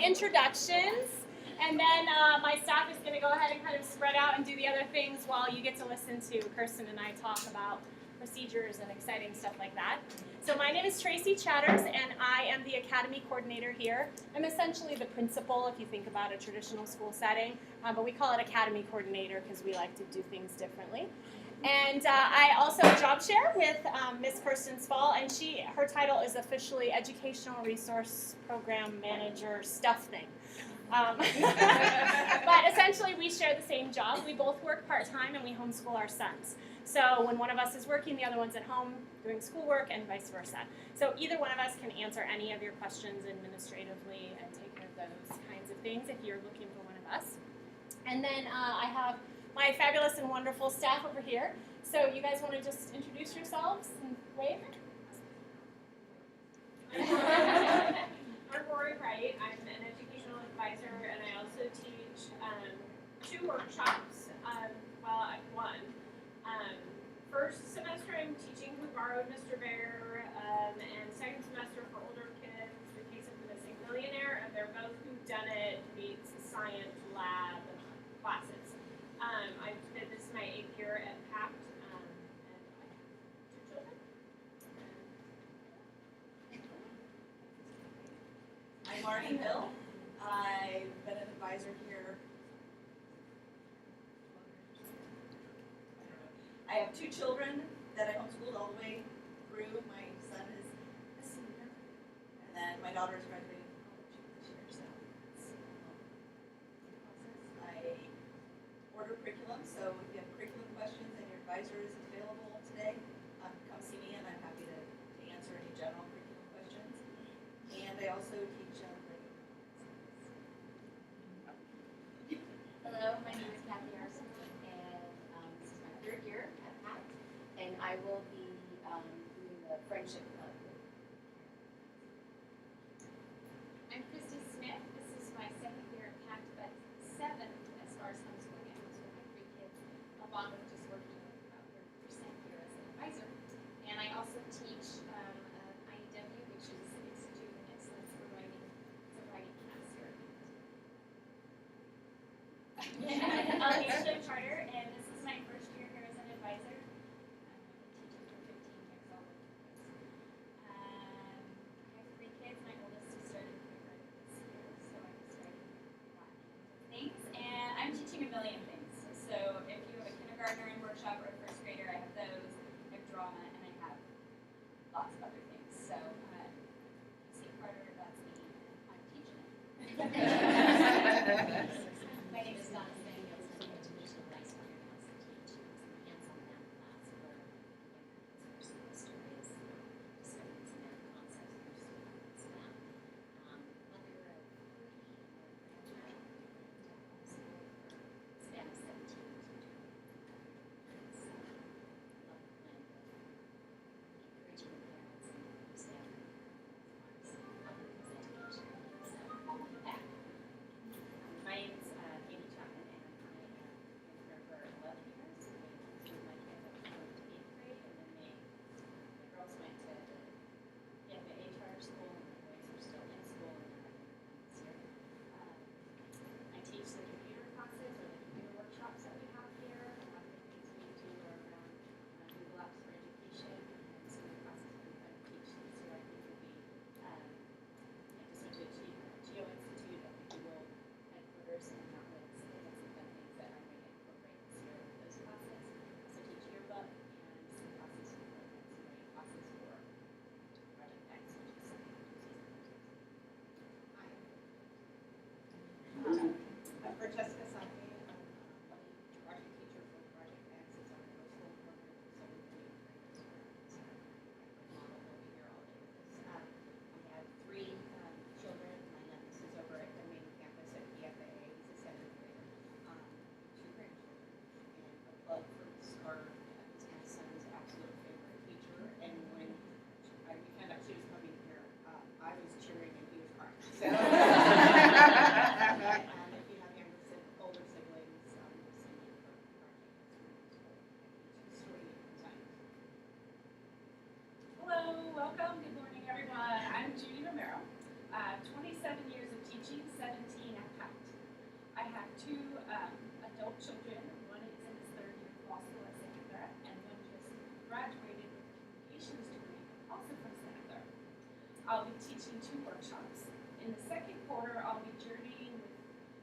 introductions, and then my staff is going to go ahead and kind of spread out and do the other things while you get to listen to Kirsten and I talk about procedures and exciting stuff like that. So my name is Tracy Chatters, and I am the Academy Coordinator here. I'm essentially the principal if you think about a traditional school setting, but we call it Academy Coordinator because we like to do things differently. And I also job share with Miss Kirsten Spall, and her title is officially Educational Resource Program Manager stuff thing. But essentially we share the same job. We both work part-time and we homeschool our sons. So when one of us is working, the other one's at home doing schoolwork and vice versa. So either one of us can answer any of your questions administratively and take care of those kinds of things if you're looking for one of us. And then I have my fabulous and wonderful staff over here. So you guys want to just introduce yourselves and wave? I'm Rory Wright. I'm an educational advisor, and I also teach 2 workshops. One. First semester I'm teaching Who Borrowed Mr. Bear, and second semester for older kids, The Case of the Missing Millionaire, and they're both whodunit meets science lab classes. This is my 8th year at PACT, and I have 2 children. I'm Marnie Hill. I've been an advisor here. I have 2 children that I homeschooled all the way through. My son is a senior, and then my daughter is graduating from college this year. So it's a process. I order curriculum, so if you have curriculum questions and your advisor is available today, come see me, and I'm happy to answer any general curriculum questions. And I also teach Hello, my name is Kathy Arsenal, and this is my 3rd year at PACT, and I will be doing the Friendship Club. I'm Christy Smith. This is my 2nd year at PACT, but 7th as far as homeschooling. I homeschool my 3 kids, along with just working about 30% here as an advisor. And I also teach IEW, which is Institute of Excellence for Writing. It's a writing class here. I'm Ashley Charter, and this is my 1st year here as an advisor. I've been teaching for 15 years already. I have 3 kids. My oldest is starting kindergarten this year, so I'm starting that kind of things. And I'm teaching a million things. So if you have a kindergartner in workshop or a 1st grader, I have those. I have drama, and I have lots of other things. So see Carter, that's me. I'm teaching it. My name is Donna Samuels. teaching 2 workshops. In the second quarter, I'll be journeying with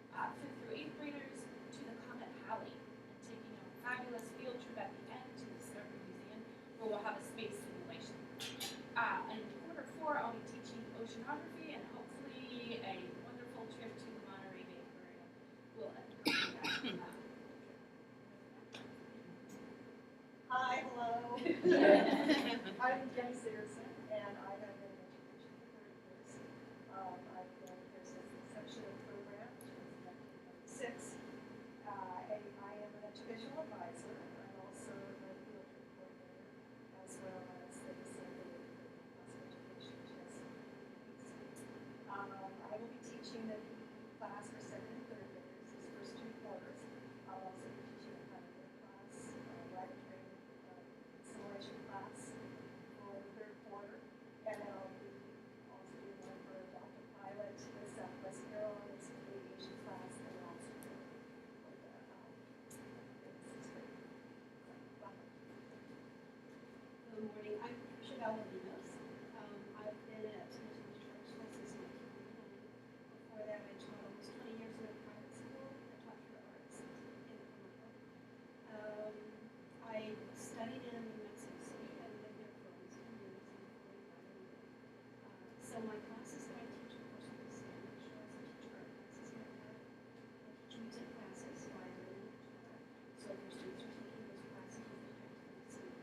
5th through 8th graders to the Comet Alley and taking a fabulous field trip at the end to the Discovery Museum, where we'll have a space simulation. In quarter 4, I'll be teaching oceanography and hopefully a wonderful trip to the Monterey Bay Aquarium will accompany that. Hi, hello. I'm Jenny Searson, and I have been in education for 30 years. I've been here since the inception of the program, which was in 1996. I am an educational advisor. I'm also the field trip coordinator, as well as the assembly of the class of education TSC. I will be teaching the PE class for 2nd and 3rd graders these first 2 quarters. I'll also be teaching a pilot class, writing training, simulation class for the 3rd quarter, and then I'll be also doing one for adoptive pilot, the Southwest Airlines aviation class, and also for the 6th grade. Good morning, I'm Chevelle Linos. I've been at Smithsonian Church since 1999. Before that, I taught almost 20 years in a private school. I taught for arts in Pomona. I studied in Mexico City and lived there for almost 10 years and 45 years. So my classes that I teach, of course, are in Spanish. I also teach art classes like that. I teach music classes, so I learn guitar. So if your students are taking those classes, you can practice some instruments.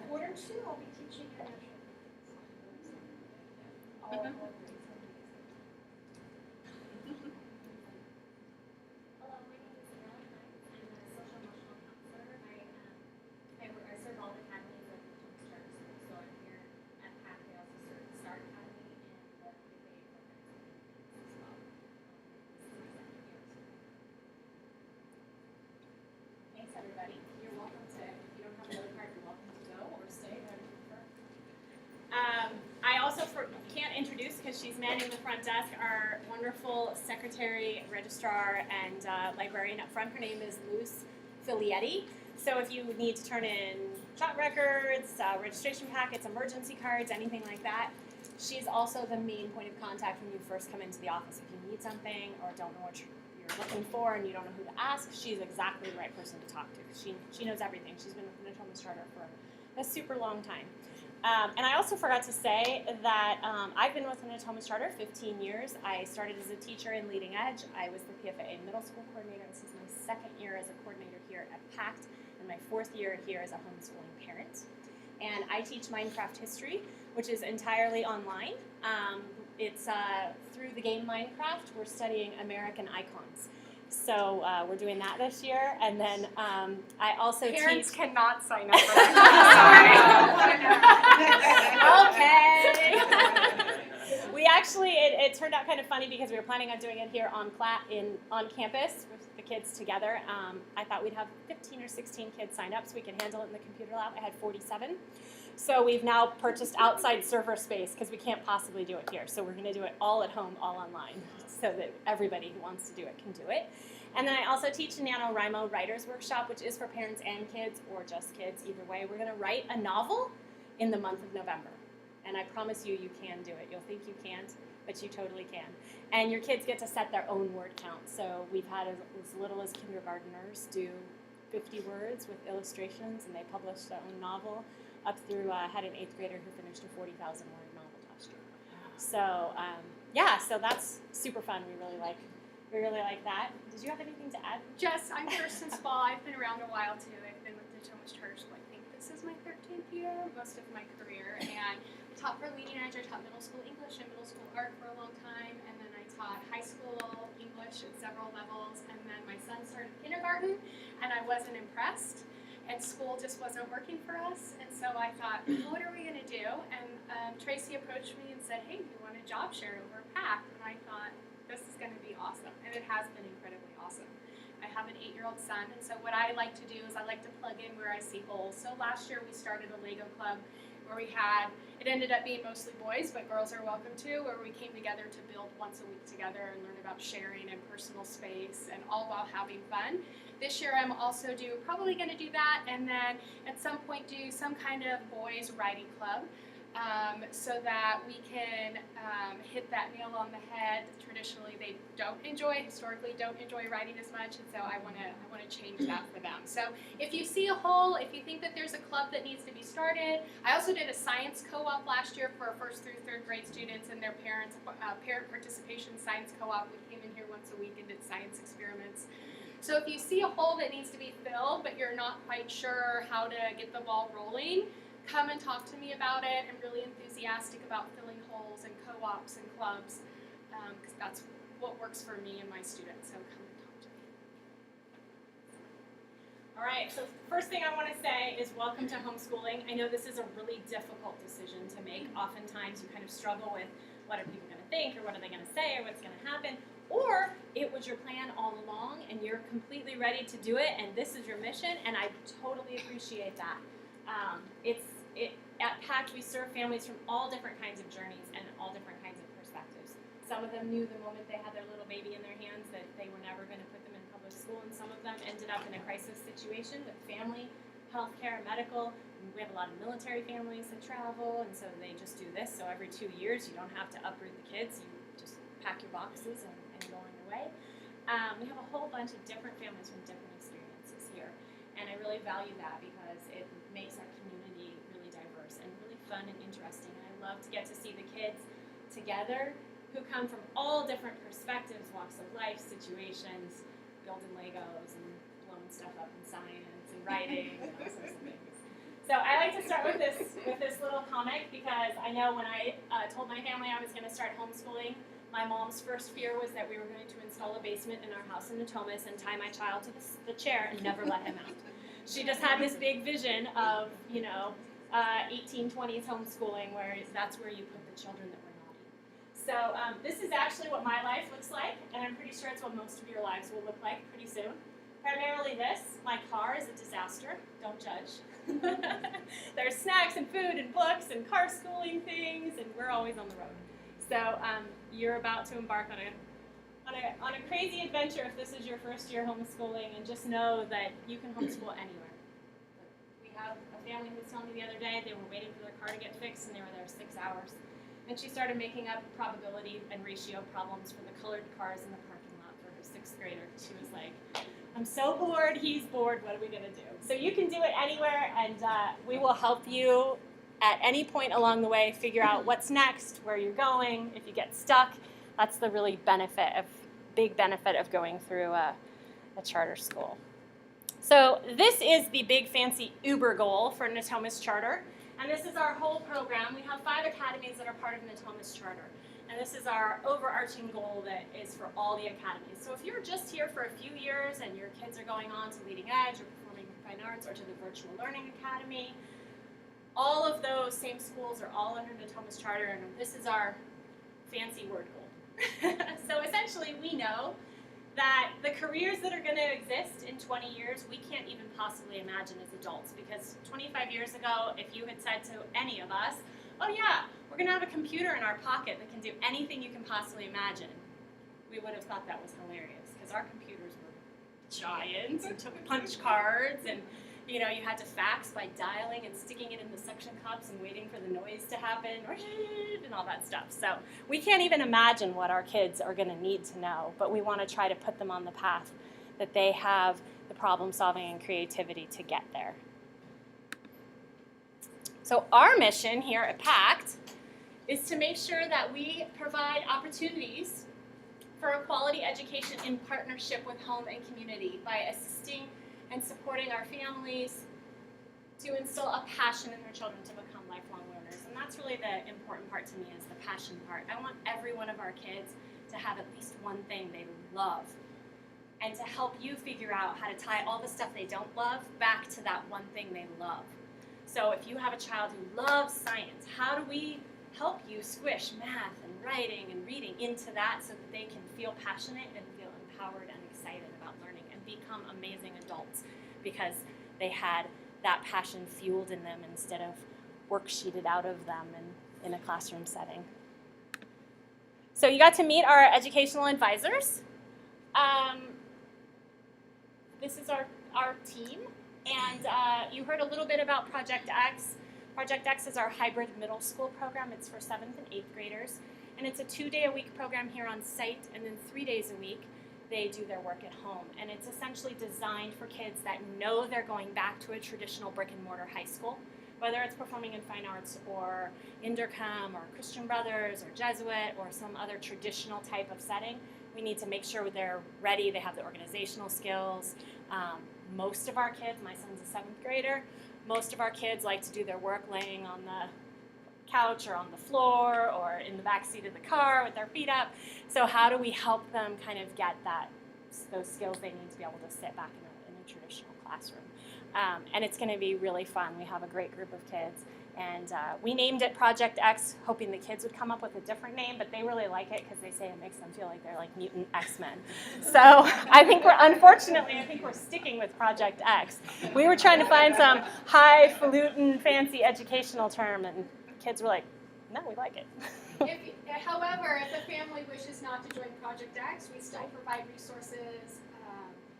Quarter 2, I'll be teaching international languages. All grades. Hello, my name is Sarah Hines. I'm a social emotional counselor. I serve all the academies of the Thomas Charter School. So I'm here at PACT. I also serve the STAR Academy and the pre-K program as well. This is my second year. Thanks, everybody. You're welcome to, if you don't have another card, you're welcome to go or stay. I also can't introduce, because she's manning the front desk, our wonderful secretary, registrar, and librarian up front. Her name is Luz Filietti. So if you need to turn in shot records, registration packets, emergency cards, anything like that, she's also the main point of contact when you first come into the office. If you need something or don't know what you're looking for and you don't know who to ask, she's exactly the right person to talk to. She knows everything. She's been with the Thomas Charter for a super long time. And I also forgot to say that I've been with the Thomas Charter 15 years. I started as a teacher in Leading Edge. I was the PFA middle school coordinator. This is my 2nd year as a coordinator here at PACT, and my 4th year here as a homeschooling parent. And I teach Minecraft history, which is entirely online. It's through the game Minecraft. We're studying American icons. So we're doing that this year, and then I also Parents teach. cannot sign up for that. Okay. We actually, it turned out kind of funny because we were planning on doing it here on campus with the kids together. I thought we'd have 15 or 16 kids signed up so we could handle it in the computer lab. I had 47. So we've now purchased outside server space because we can't possibly do it here. So we're going to do it all at home, all online, so that everybody who wants to do it can do it. And then I also teach a NaNoWriMo Writers Workshop, which is for parents and kids, or just kids, either way. We're going to write a novel in the month of November. And I promise you, you can do it. You'll think you can't, but you totally can. And your kids get to set their own word count. So we've had as little as kindergartners do 50 words with illustrations, and they published their own novel, up through had an 8th grader who finished a 40,000 word novel last year. So yeah, so that's super fun. We really like that. Did you have anything to add? Jess, I'm here since fall. I've been around a while too. I've been with the Thomas Church. I think this is my 13th year, most of my career, and taught for Leading Edge. I taught middle school English and middle school art for a long time, and then I taught high school English at several levels, and then my son started kindergarten, and I wasn't impressed. And school just wasn't working for us, and so I thought, what are we going to do? And Tracy approached me and said, hey, do you want a job share over PACT? And I thought, this is going to be awesome, and it has been incredibly awesome. I have an 8-year-old son, and so what I like to do is I like to plug in where I see holes. So last year we started a Lego club where it ended up being mostly boys, but girls are welcome too, where we came together to build once a week together and learn about sharing and personal space, and all while having fun. This year I'm also probably going to do that, and then at some point do some kind of boys writing club, so that we can hit that nail on the head. Traditionally, they historically don't enjoy writing as much, and so I want to change that for them. So if you see a hole, if you think that there's a club that needs to be started, I also did a science co-op last year for 1st through 3rd grade students and their parents, parent participation science co-op. We came in here once a week and did science experiments. So if you see a hole that needs to be filled, but you're not quite sure how to get the ball rolling, come and talk to me about it. I'm really enthusiastic about filling holes and co-ops and clubs, because that's what works for me and my students, so come and talk to me. All right, so first thing I want to say is welcome to homeschooling. I know this is a really difficult decision to make. Oftentimes you kind of struggle with what are people going to think, or what are they going to say, or what's going to happen. Or it was your plan all along and you're completely ready to do it, and this is your mission, and I totally appreciate that. At PACT, we serve families from all different kinds of journeys and all different kinds of perspectives. Some of them knew the moment they had their little baby in their hands that they were never going to put them in public school, and some of them ended up in a crisis situation with family, healthcare, medical. We have a lot of military families that travel, and so they just do this. So every 2 years, you don't have to uproot the kids. You just pack your boxes and go on your way. We have a whole bunch of different families from different experiences here, and I really value that because it makes our community really diverse and really fun and interesting. And I love to get to see the kids together who come from all different perspectives, walks of life, situations, building Legos and blowing stuff up in science and writing and all sorts of things. So I like to start with this little comic, because I know when I told my family I was going to start homeschooling, my mom's first fear was that we were going to install a basement in our house in Natomas and tie my child to the chair and never let him out. She just had this big vision of, 1820s homeschooling, where that's where you put the children that were naughty. So this is actually what my life looks like, and I'm pretty sure it's what most of your lives will look like pretty soon. Primarily this. My car is a disaster. Don't judge. There's snacks and food and books and car schooling things, and we're always on the road. So you're about to embark on a crazy adventure if this is your first year homeschooling, and just know that you can homeschool anywhere. We have a family who was telling me the other day they were waiting for their car to get fixed, and they were there 6 hours. And she started making up probability and ratio problems for the colored cars in the parking lot for her 6th grader. She was like, I'm so bored, he's bored, what are we going to do? So you can do it anywhere, and we will help you at any point along the way figure out what's next, where you're going. If you get stuck, that's the really big benefit of going through a charter school. So this is the big fancy Uber goal for Natomas Charter, and this is our whole program. We have 5 academies that are part of Natomas Charter, and this is our overarching goal that is for all the academies. So if you're just here for a few years and your kids are going on to Leading Edge or Performing Fine Arts or to the Virtual Learning Academy, all of those same schools are all under Natomas Charter, and this is our fancy word goal. So essentially, we know that the careers that are going to exist in 20 years, we can't even possibly imagine as adults, because 25 years ago, if you had said to any of us, oh yeah, we're going to have a computer in our pocket that can do anything you can possibly imagine, we would have thought that was hilarious, because our computers were giant and took punch cards, and you had to fax by dialing and sticking it in the suction cups and waiting for the noise to happen, and all that stuff. So we can't even imagine what our kids are going to need to know, but we want to try to put them on the path that they have the problem solving and creativity to get there. So our mission here at PACT is to make sure that we provide opportunities for a quality education in partnership with home and community by assisting and supporting our families to instill a passion in their children to become lifelong learners. And that's really the important part to me, is the passion part. I want every one of our kids to have at least one thing they love, and to help you figure out how to tie all the stuff they don't love back to that one thing they love. So if you have a child who loves science, how do we help you squish math and writing and reading into that so that they can feel passionate and feel empowered and excited about learning and become amazing adults because they had that passion fueled in them instead of worksheeted out of them in a classroom setting. So you got to meet our educational advisors. This is our team, and you heard a little bit about Project X. Project X is our hybrid middle school program. It's for 7th and 8th graders, and it's a 2-day-a-week program here on site, and then 3 days a week they do their work at home. And it's essentially designed for kids that know they're going back to a traditional brick and mortar high school, whether it's performing in fine arts or Intercom or Christian Brothers or Jesuit or some other traditional type of setting. We need to make sure they're ready, they have the organizational skills. Most of our kids, my son's a 7th grader, most of our kids like to do their work laying on the couch or on the floor or in the back seat of the car with their feet up. So how do we help them kind of get those skills they need to be able to sit back in a traditional classroom? And it's going to be really fun. We have a great group of kids. And we named it Project X, hoping the kids would come up with a different name, but they really like it because they say it makes them feel like they're like mutant X-Men. So I think we're sticking with Project X. We were trying to find some highfalutin, fancy educational term, and kids were like, no, we like it. However, if a family wishes not to join Project X, we still provide resources,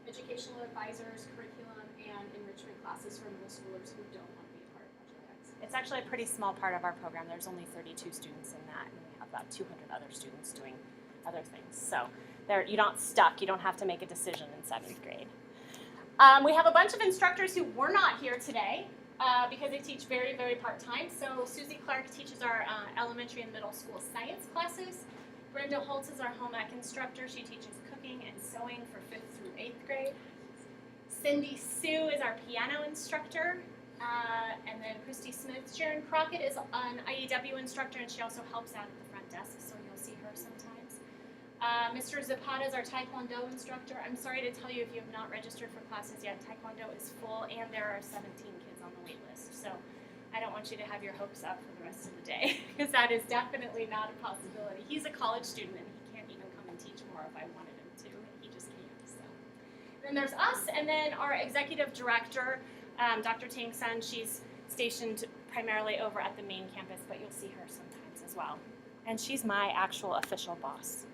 educational advisors, curriculum, and enrichment classes for middle schoolers who don't want to be a part of Project X. It's actually a pretty small part of our program. There's only 32 students in that, and we have about 200 other students doing other things. So you're not stuck. You don't have to make a decision in 7th grade. We have a bunch of instructors who were not here today because they teach very, very part-time. So Susie Clark teaches our elementary and middle school science classes. Brenda Holtz is our home ec instructor. She teaches cooking and sewing for 5th through 8th grade. Cindy Sue is our piano instructor. And then Christy Smith. Sharon Crockett is an IEW instructor, and she also helps out at the front desk, so you'll see her sometimes. Mr. Zapata is our Taekwondo instructor. I'm sorry to tell you, if you have not registered for classes yet, Taekwondo is full, and there are 17 kids on the wait list. So I don't want you to have your hopes up for the rest of the day, because that is definitely not a possibility. He's a college student, and he can't even come and teach more if I wanted him to. He just can't. So then there's us, and then our executive director, Dr. Ting Sun. She's stationed primarily over at the main campus, but you'll see her sometimes as well. And she's my actual official boss.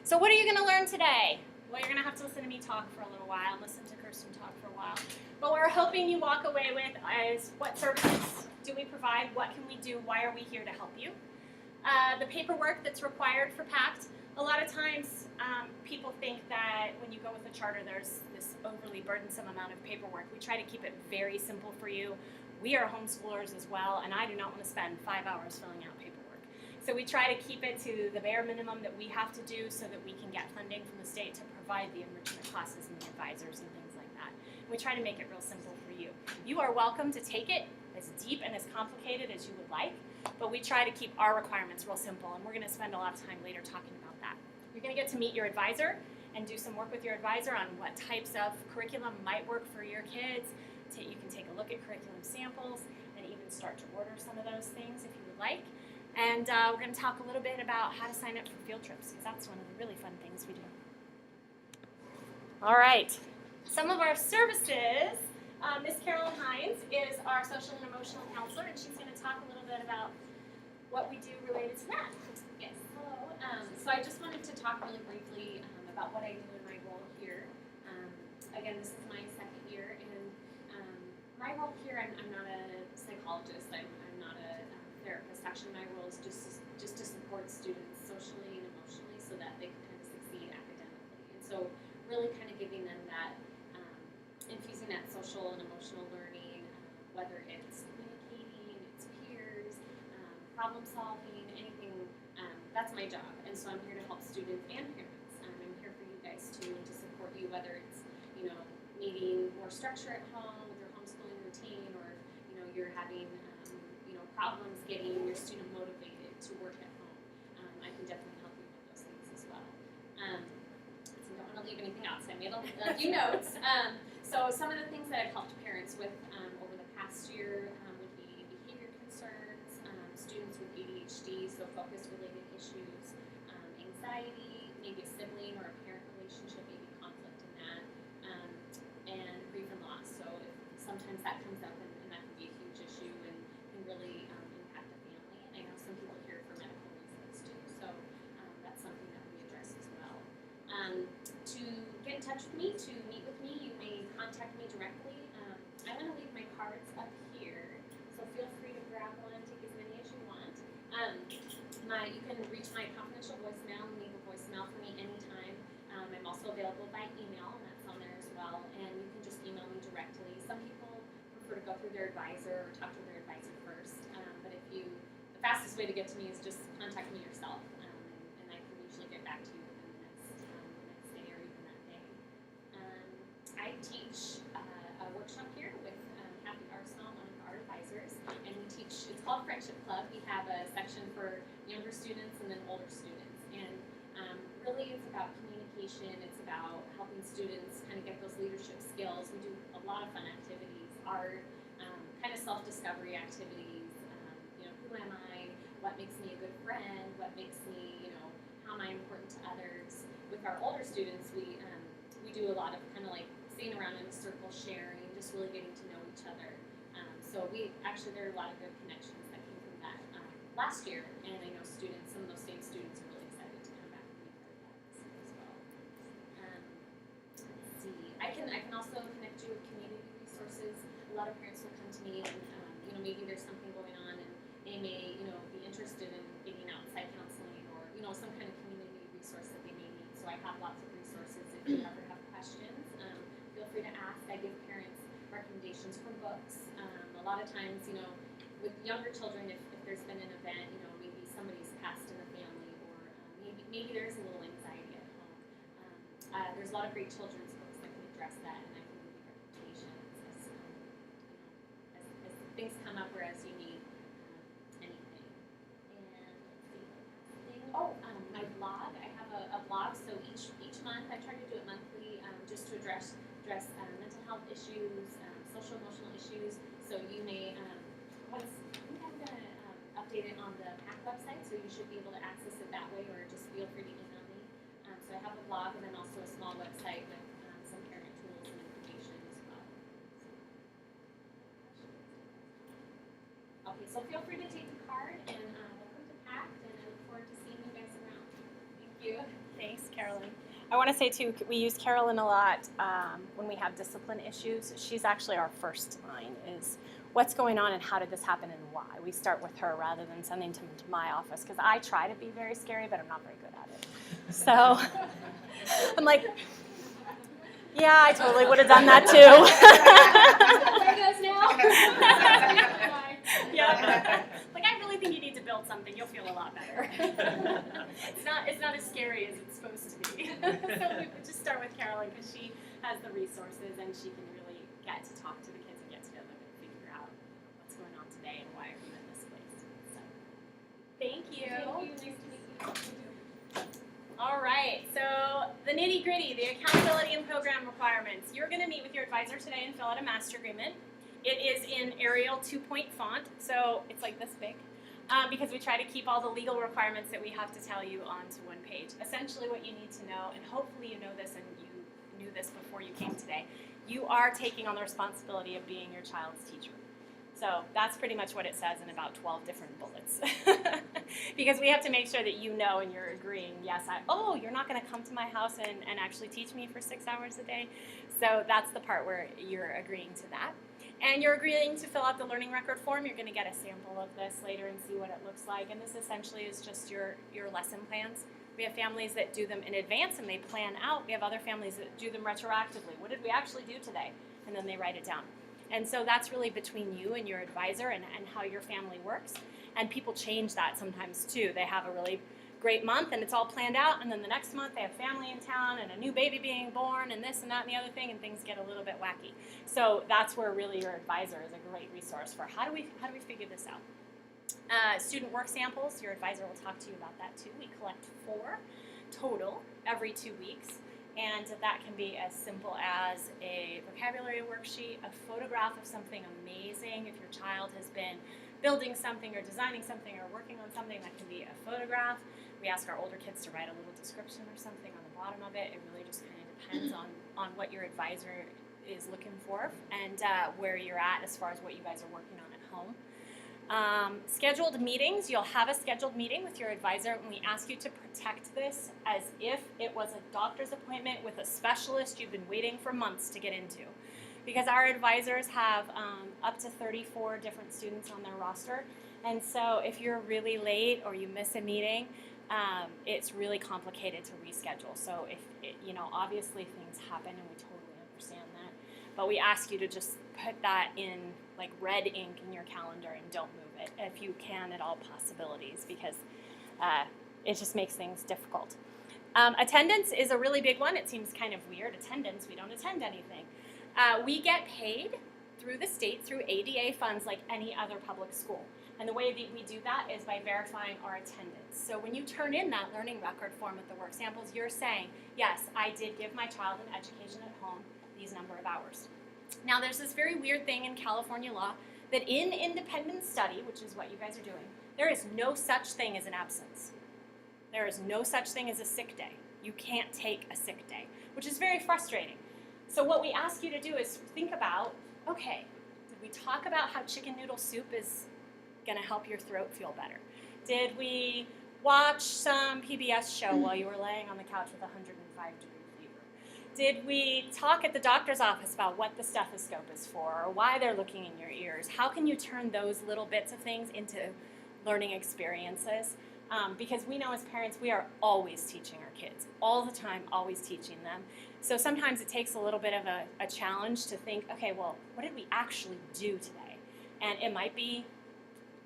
So what are you going to learn today? Well, you're going to have to listen to me talk for a little while and listen to Kirsten talk for a while. But what we're hoping you walk away with is, what services do we provide? What can we do? Why are we here to help you? The paperwork that's required for PACT. A lot of times people think that when you go with a charter, there's this overly burdensome amount of paperwork. We try to keep it very simple for you. We are homeschoolers as well, and I do not want to spend 5 hours filling out paperwork. So we try to keep it to the bare minimum that we have to do so that we can get funding from the state to provide the enrichment classes and the advisors and things like that. We try to make it real simple for you. You are welcome to take it as deep and as complicated as you would like, but we try to keep our requirements real simple, and we're going to spend a lot of time later talking about that. You're going to get to meet your advisor and do some work with your advisor on what types of curriculum might work for your kids. You can take a look at curriculum samples and even start to order some of those things if you would like. And we're going to talk a little bit about how to sign up for field trips, because that's one of the really fun things we do. All right, some of our services. Miss Carolyn Hines is our social and emotional counselor, and she's going to talk a little bit about what we do related to that. Yes, hello. So I just wanted to talk really briefly about what I do in my role here. Again, this is my second year, and my role here, I'm not a psychologist, I'm not a therapist. Actually, my role is just to support students socially and emotionally so that they can kind of succeed academically. And so really kind of giving them that, infusing that social and emotional learning, whether it's communicating, it's peers, problem solving, anything, that's my job. And so I'm here to help students and parents. I'm here for you guys too, to support you, whether it's, needing more structure at home with your homeschooling routine, or, you're having, problems getting your student motivated to work at home. I can definitely help you with those things as well. So I don't want to leave anything out, so I made a few notes. So some of the things that I've helped parents with over the past year would be behavior concerns, students with ADHD, so focus-related issues, anxiety, maybe a sibling or a parent relationship, maybe conflict in that, and grief and loss. So sometimes that comes up, and that can be a huge issue, and touch with me, to meet with me, you may contact me directly. I'm going to leave my cards up here, so feel free to grab one, take as many as you want. You can reach my confidential voicemail and leave a voicemail for me anytime. I'm also available by email, and that's on there as well. And you can just email me directly. Some people prefer to go through their advisor or talk to their advisor first. But the fastest way to get to me is just contact me yourself, and I can usually get back to you within the next day or even that day. I teach a workshop here with Kathy Arsenal, one of our advisors, and we teach. It's called Friendship Club. We have a section for younger students and then older students, and really it's about communication. It's about helping students kind of get those leadership skills. We do a lot of fun activities, art, kind of self-discovery activities. Who am I? What makes me a good friend? What makes me, how am I important to others? With our older students, we do a lot of kind of like sitting around in a circle, sharing, just really getting to know each other. So there are a lot of good connections that came from that last year, and I know some of those same students are really excited to come back and be part of that as well. Let's see. I can also connect you with community resources. A lot of parents will come to me and maybe there's something going on and they may be interested in getting outside counseling or some kind of community resource that they may need. So I have lots of resources if you ever have questions. Feel free to ask. I give parents recommendations for books. A lot of times, with younger children, if there's been an event, maybe somebody's passed in the family, or maybe there's a little anxiety at home. There's a lot of great children's books that can address that, and I can give you recommendations as things come up or as you need anything. And let's see, my blog. I have a blog, so each month I try to do it monthly, just to address mental health issues, social emotional issues. So you may, I think I'm going to update it on the PACT website, so you should be able to access it that way, or just feel free to email me. So I have a blog and then also a small website with some parent tools and information as well. Okay, so feel free to take the card, and welcome to PACT, and I look forward to seeing you guys around. Thank you. Thanks, Carolyn. I want to say too, we use Carolyn a lot when we have discipline issues. She's actually our first line is what's going on and how did this happen and why. We start with her rather than sending them to my office, because I try to be very scary, but I'm not very good at it. So I'm like, yeah, I totally would have done that too. There goes now. Yeah. Like, I really think you need to build something. You'll feel a lot better. It's not as scary as it's supposed to be. So we would just start with Carolyn because she has the resources and she can really get to talk to the kids and get to them and figure out what's going on today and why are you in this place. So, thank you. Nice to meet you. All right, so the nitty-gritty, the accountability and program requirements. You're going to meet with your advisor today and fill out a master agreement. It is in Arial 2-point font, so it's like this big, because we try to keep all the legal requirements that we have to tell you onto one page. Essentially what you need to know, and hopefully you know this and you knew this before you came today, you are taking on the responsibility of being your child's teacher. So that's pretty much what it says in about 12 different bullets. Because we have to make sure that you know and you're agreeing, yes, you're not going to come to my house and actually teach me for 6 hours a day. So that's the part where you're agreeing to that. And you're agreeing to fill out the learning record form. You're going to get a sample of this later and see what it looks like. And this essentially is just your lesson plans. We have families that do them in advance and they plan out. We have other families that do them retroactively. What did we actually do today? And then they write it down. And so that's really between you and your advisor and how your family works. And people change that sometimes too. They have a really great month and it's all planned out, and then the next month they have family in town and a new baby being born and this and that and the other thing, and things get a little bit wacky. So that's where really your advisor is a great resource for how do we figure this out. Student work samples, your advisor will talk to you about that too. We collect 4 total every 2 weeks. And that can be as simple as a vocabulary worksheet, a photograph of something amazing. If your child has been building something or designing something or working on something, that can be a photograph. We ask our older kids to write a little description or something on the bottom of it. It really just kind of depends on what your advisor is looking for and where you're at as far as what you guys are working on at home. Scheduled meetings, you'll have a scheduled meeting with your advisor, and we ask you to protect this as if it was a doctor's appointment with a specialist you've been waiting for months to get into. Because our advisors have up to 34 different students on their roster, and so if you're really late or you miss a meeting, it's really complicated to reschedule. So if obviously things happen, and we totally understand that, but we ask you to just put that in like red ink in your calendar and don't move it if you can at all possibilities, because it just makes things difficult. Attendance is a really big one. It seems kind of weird. Attendance, we don't attend anything. We get paid through the state through ADA funds like any other public school. And the way that we do that is by verifying our attendance. So when you turn in that learning record form with the work samples, you're saying, yes, I did give my child an education at home these number of hours. Now there's this very weird thing in California law that in independent study, which is what you guys are doing, there is no such thing as an absence. There is no such thing as a sick day. You can't take a sick day, which is very frustrating. So what we ask you to do is think about, okay, did we talk about how chicken noodle soup is going to help your throat feel better? Did we watch some PBS show while you were laying on the couch with 105-degree fever? Did we talk at the doctor's office about what the stethoscope is for or why they're looking in your ears? How can you turn those little bits of things into learning experiences? Because we know as parents, we are always teaching our kids, all the time, always teaching them. So sometimes it takes a little bit of a challenge to think, okay, well, what did we actually do today? And it might be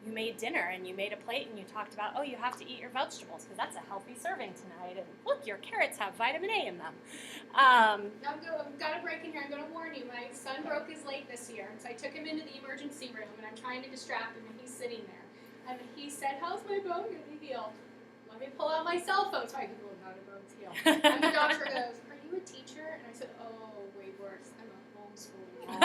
you made dinner and you made a plate and you talked about, oh, you have to eat your vegetables because that's a healthy serving tonight. And look, your carrots have vitamin A in them. I've got a break in here. I'm going to warn you. My son broke his leg this year, and so I took him into the emergency room, and I'm trying to distract him, and he's sitting there. And he said, how's my bone going to heal? Let me pull out my cell phone so I can go, how do bones heal? And the doctor goes, are you a teacher? And I said, oh, way worse. I'm a homeschooling mom.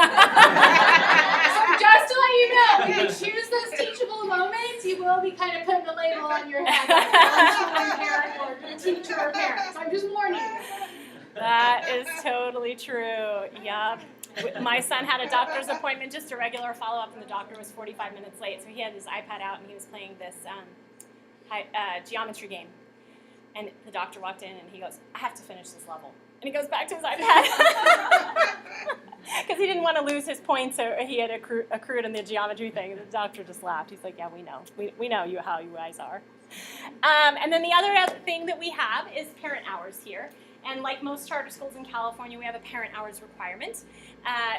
So just to let you know, if you choose those teachable moments, you will be kind of putting a label on your head, like homeschooling parent or a teacher or parent. So I'm just warning you. That is totally true. Yep. My son had a doctor's appointment, just a regular follow-up, and the doctor was 45 minutes late. So he had his iPad out, and he was playing this geometry game. And the doctor walked in, and he goes, I have to finish this level. And he goes back to his iPad. Because he didn't want to lose his points, so he had accrued in the geometry thing. And the doctor just laughed. He's like, yeah, we know. We know how you guys are. And then the other thing that we have is parent hours here. And like most charter schools in California, we have a parent hours requirement.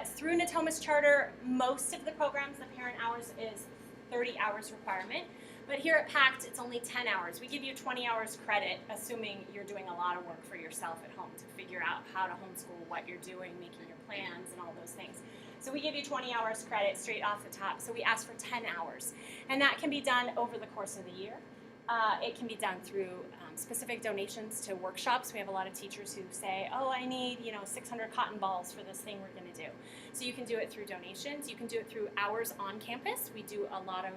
Through Natomas Charter, most of the programs, the parent hours is 30 hours requirement. But here at PACT, it's only 10 hours. We give you 20 hours credit, assuming you're doing a lot of work for yourself at home to figure out how to homeschool, what you're doing, making your plans, and all those things. So we give you 20 hours credit straight off the top. So we ask for 10 hours. And that can be done over the course of the year. It can be done through specific donations to workshops. We have a lot of teachers who say, oh, I need 600 cotton balls for this thing we're going to do. So you can do it through donations. You can do it through hours on campus. We do a lot of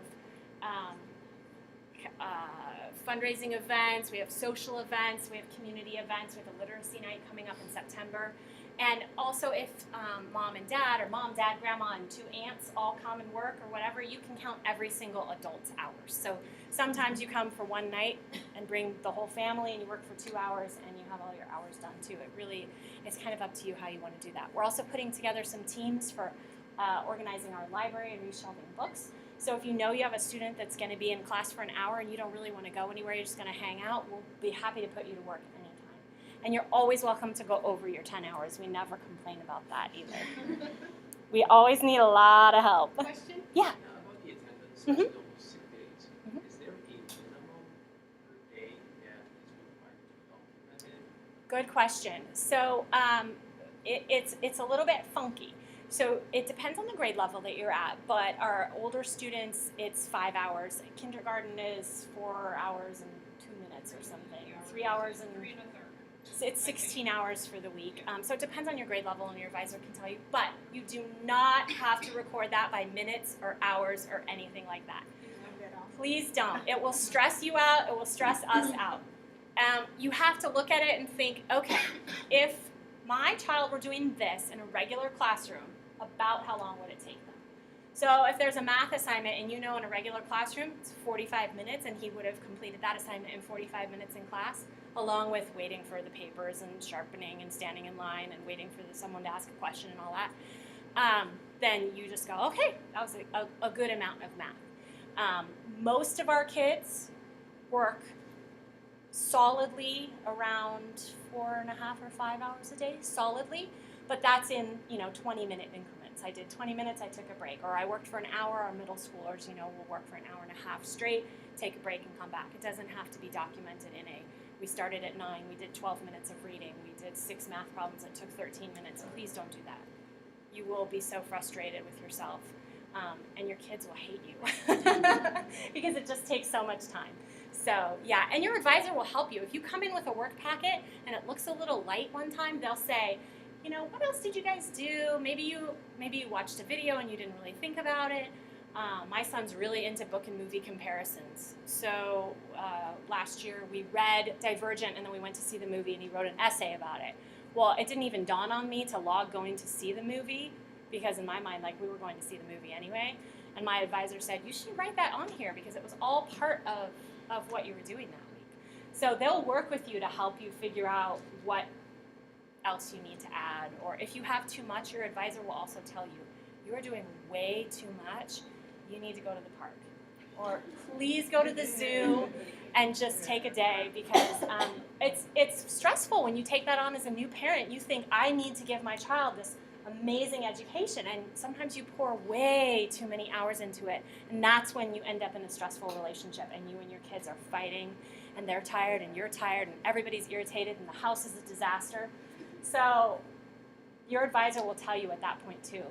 fundraising events. We have social events. We have community events. We have a literacy night coming up in September. And also if mom and dad, or mom, dad, grandma, and 2 aunts all come and work or whatever, you can count every single adult's hours. So sometimes you come for one night and bring the whole family and you work for 2 hours and you have all your hours done too. It really is kind of up to you how you want to do that. We're also putting together some teams for organizing our library and reshelving books. So if you know you have a student that's going to be in class for an hour and you don't really want to go anywhere, you're just going to hang out, we'll be happy to put you to work anytime. And you're always welcome to go over your 10 hours. We never complain about that either. We always need a lot of help. Question? Yeah. Now, about the attendance, mm-hmm. Those sick days, is there a minimum per day that is required to document it? Good question. So it's a little bit funky. So it depends on the grade level that you're at, but our older students, it's 5 hours. Kindergarten is 4 hours and 2 minutes or something. 3 hours and 3 1/3. It's 16 hours for the week. So it depends on your grade level, and your advisor can tell you. But you do not have to record that by minutes or hours or anything like that. Please don't. It will stress you out. It will stress us out. You have to look at it and think, okay, if my child were doing this in a regular classroom, about how long would it take them? So if there's a math assignment and you know in a regular classroom it's 45 minutes and he would have completed that assignment in 45 minutes in class, along with waiting for the papers and sharpening and standing in line and waiting for someone to ask a question and all that, then you just go, okay, that was a good amount of math. Most of our kids work solidly around 4.5 or 5 hours a day, solidly, but that's in 20-minute increments. I did 20 minutes, I took a break, or I worked for an hour. Our middle schoolers, will work for an hour and a half straight, take a break and come back. It doesn't have to be documented in we started at 9, we did 12 minutes of reading, we did 6 math problems that took 13 minutes. Please don't do that. You will be so frustrated with yourself, and your kids will hate you because it just takes so much time. So yeah, and your advisor will help you. If you come in with a work packet and it looks a little light one time, they'll say, what else did you guys do? Maybe you watched a video and you didn't really think about it. My son's really into book and movie comparisons. So last year we read Divergent and then we went to see the movie and he wrote an essay about it. Well, it didn't even dawn on me to log going to see the movie because in my mind, we were going to see the movie anyway. And my advisor said, you should write that on here because it was all part of what you were doing that week. So they'll work with you to help you figure out what else you need to add. Or if you have too much, your advisor will also tell you, you are doing way too much. You need to go to the park. Or please go to the zoo and just take a day because it's stressful when you take that on as a new parent. You think, I need to give my child this amazing education, and sometimes you pour way too many hours into it, and that's when you end up in a stressful relationship and you and your kids are fighting and they're tired and you're tired and everybody's irritated and the house is a disaster. So your advisor will tell you at that point too,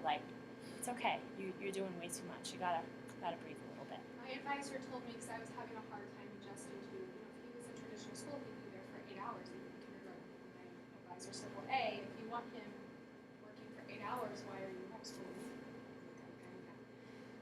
it's okay, you're doing way too much, you gotta breathe a little bit. My advisor told me, because I was having a hard time adjusting to, if he was in traditional school, he'd be there for 8 hours, even in kindergarten. And my advisor said, well, A, if you want him working for 8 hours, why are you homeschooling?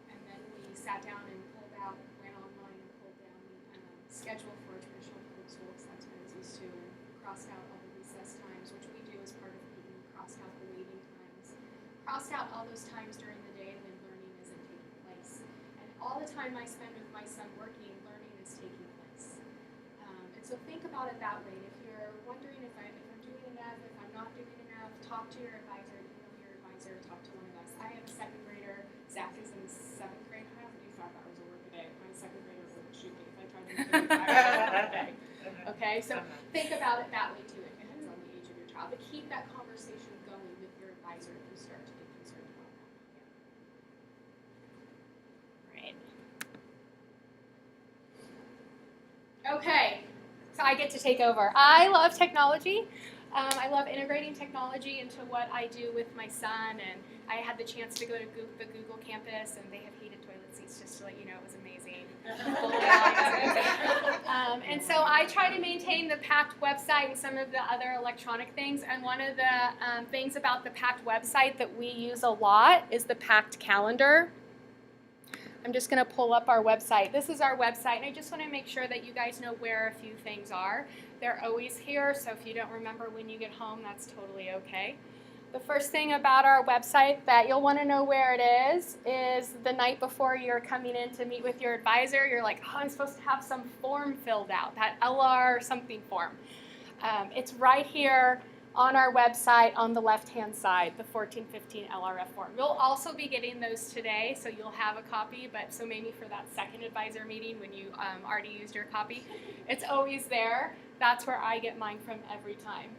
And then we sat down and went online and pulled down the schedule for a traditional public school, because that's what I was used to, and crossed out all the recess times, which we do as part of PD, crossed out the waiting times, crossed out all those times during the day when learning isn't taking place. And all the time I spend with my son working, learning is taking place. And so think about it that way. And if you're wondering if I'm doing enough, if I'm not doing enough, talk to your advisor, email your advisor, talk to one of us. I have a 2nd grader. Zach is in 7th grade. I have to do 5 hours of work a day. My 2nd grader would shoot me if I tried to do 5 hours a day. Okay, so think about it that way too. It depends on the age of your child. But keep that conversation going with your advisor if you start to get concerned about that. Right. Okay, so I get to take over. I love technology. I love integrating technology into what I do with my son, and I had the chance to go to the Google campus, and they have heated toilet seats, just to let you know. It was amazing. And so I try to maintain the PACT website and some of the other electronic things, and one of the things about the PACT website that we use a lot is the PACT calendar. I'm just going to pull up our website. This is our website, and I just want to make sure that you guys know where a few things are. They're always here, so if you don't remember when you get home, that's totally okay. The first thing about our website that you'll want to know where it is the night before you're coming in to meet with your advisor, you're like, oh, I'm supposed to have some form filled out, that LR something form. It's right here on our website on the left-hand side, the 1415 LRF form. You'll also be getting those today, so you'll have a copy, but so maybe for that second advisor meeting when you already used your copy, it's always there. That's where I get mine from every time.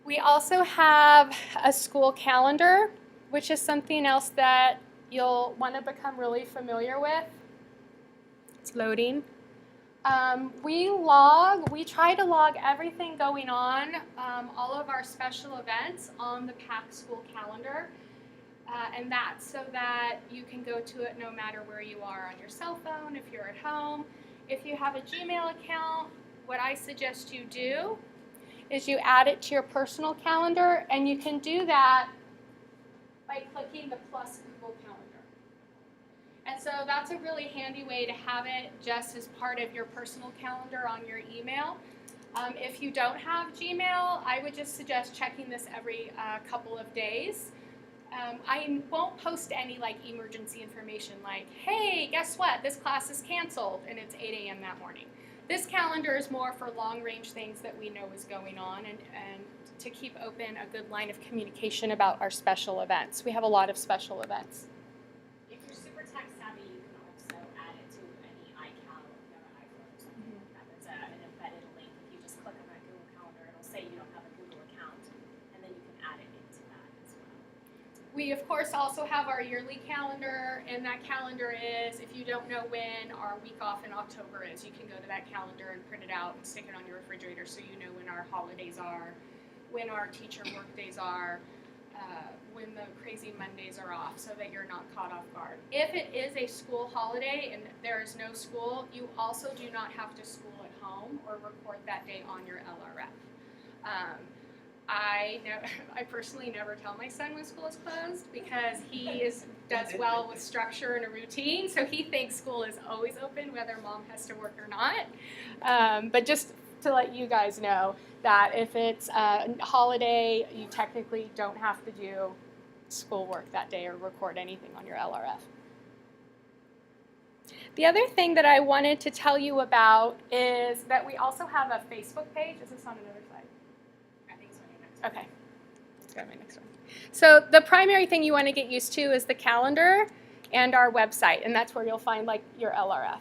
We also have a school calendar, which is something else that you'll want to become really familiar with. It's loading. We try to log everything going on, all of our special events on the PACT school calendar, and that's so that you can go to it no matter where you are on your cell phone, if you're at home. If you have a Gmail account, what I suggest you do is you add it to your personal calendar, and you can do that by clicking the plus Google Calendar. And so that's a really handy way to have it just as part of your personal calendar on your email. If you don't have Gmail, I would just suggest checking this every couple of days. I won't post any like emergency information like, hey, guess what? This class is canceled and it's 8 a.m. that morning. This calendar is more for long range things that we know is going on and to keep open a good line of communication about our special events. We have a lot of special events. If you're super tech savvy, you can also add it to any iCal if you have an iPhone or something like that. There's an embedded link. If you just click on that Google Calendar, it'll say you don't have a Google account, and then you can add it into that as well. We, of course, also have our yearly calendar, and that calendar is, if you don't know when our week off in October is, you can go to that calendar and print it out and stick it on your refrigerator so you know when our holidays are, when our teacher work days are, when the crazy Mondays are off, so that you're not caught off guard. If it is a school holiday and there is no school, you also do not have to school at home or record that day on your LRF. I personally never tell my son when school is closed because he does well with structure and a routine, so he thinks school is always open whether mom has to work or not. But just to let you guys know that if it's a holiday, you technically don't have to do schoolwork that day or record anything on your LRF. The other thing that I wanted to tell you about is that we also have a Facebook page. Is this on another slide? I think it's on your next one. Okay, let's go to my next one. So the primary thing you want to get used to is the calendar and our website, and that's where you'll find like your LRF.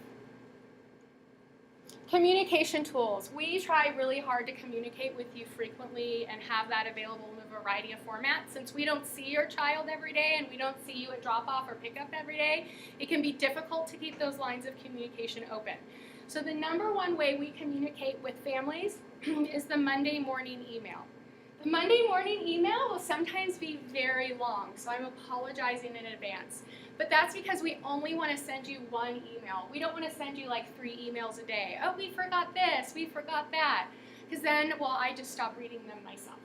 Communication tools. We try really hard to communicate with you frequently and have that available in a variety of formats. Since we don't see your child every day and we don't see you at drop-off or pickup every day, it can be difficult to keep those lines of communication open. So the number one way we communicate with families is the Monday morning email. The Monday morning email will sometimes be very long, so I'm apologizing in advance. But that's because we only want to send you one email. We don't want to send you like 3 emails a day. Oh, we forgot this, we forgot that. Because then, well, I just stop reading them myself.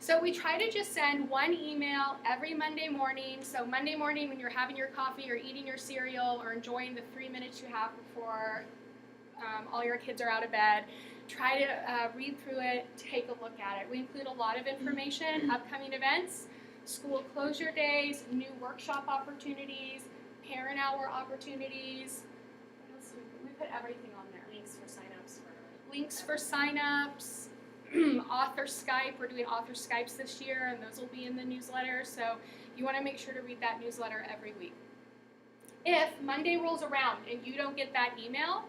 So we try to just send one email every Monday morning. So Monday morning when you're having your coffee or eating your cereal or enjoying the 3 minutes you have before all your kids are out of bed, try to read through it, take a look at it. We include a lot of information, upcoming events, school closure days, new workshop opportunities, parent hour opportunities. What else do we put everything on there. Links for signups, author Skype. We're doing author Skypes this year, and those will be in the newsletter. So you want to make sure to read that newsletter every week. If Monday rolls around and you don't get that email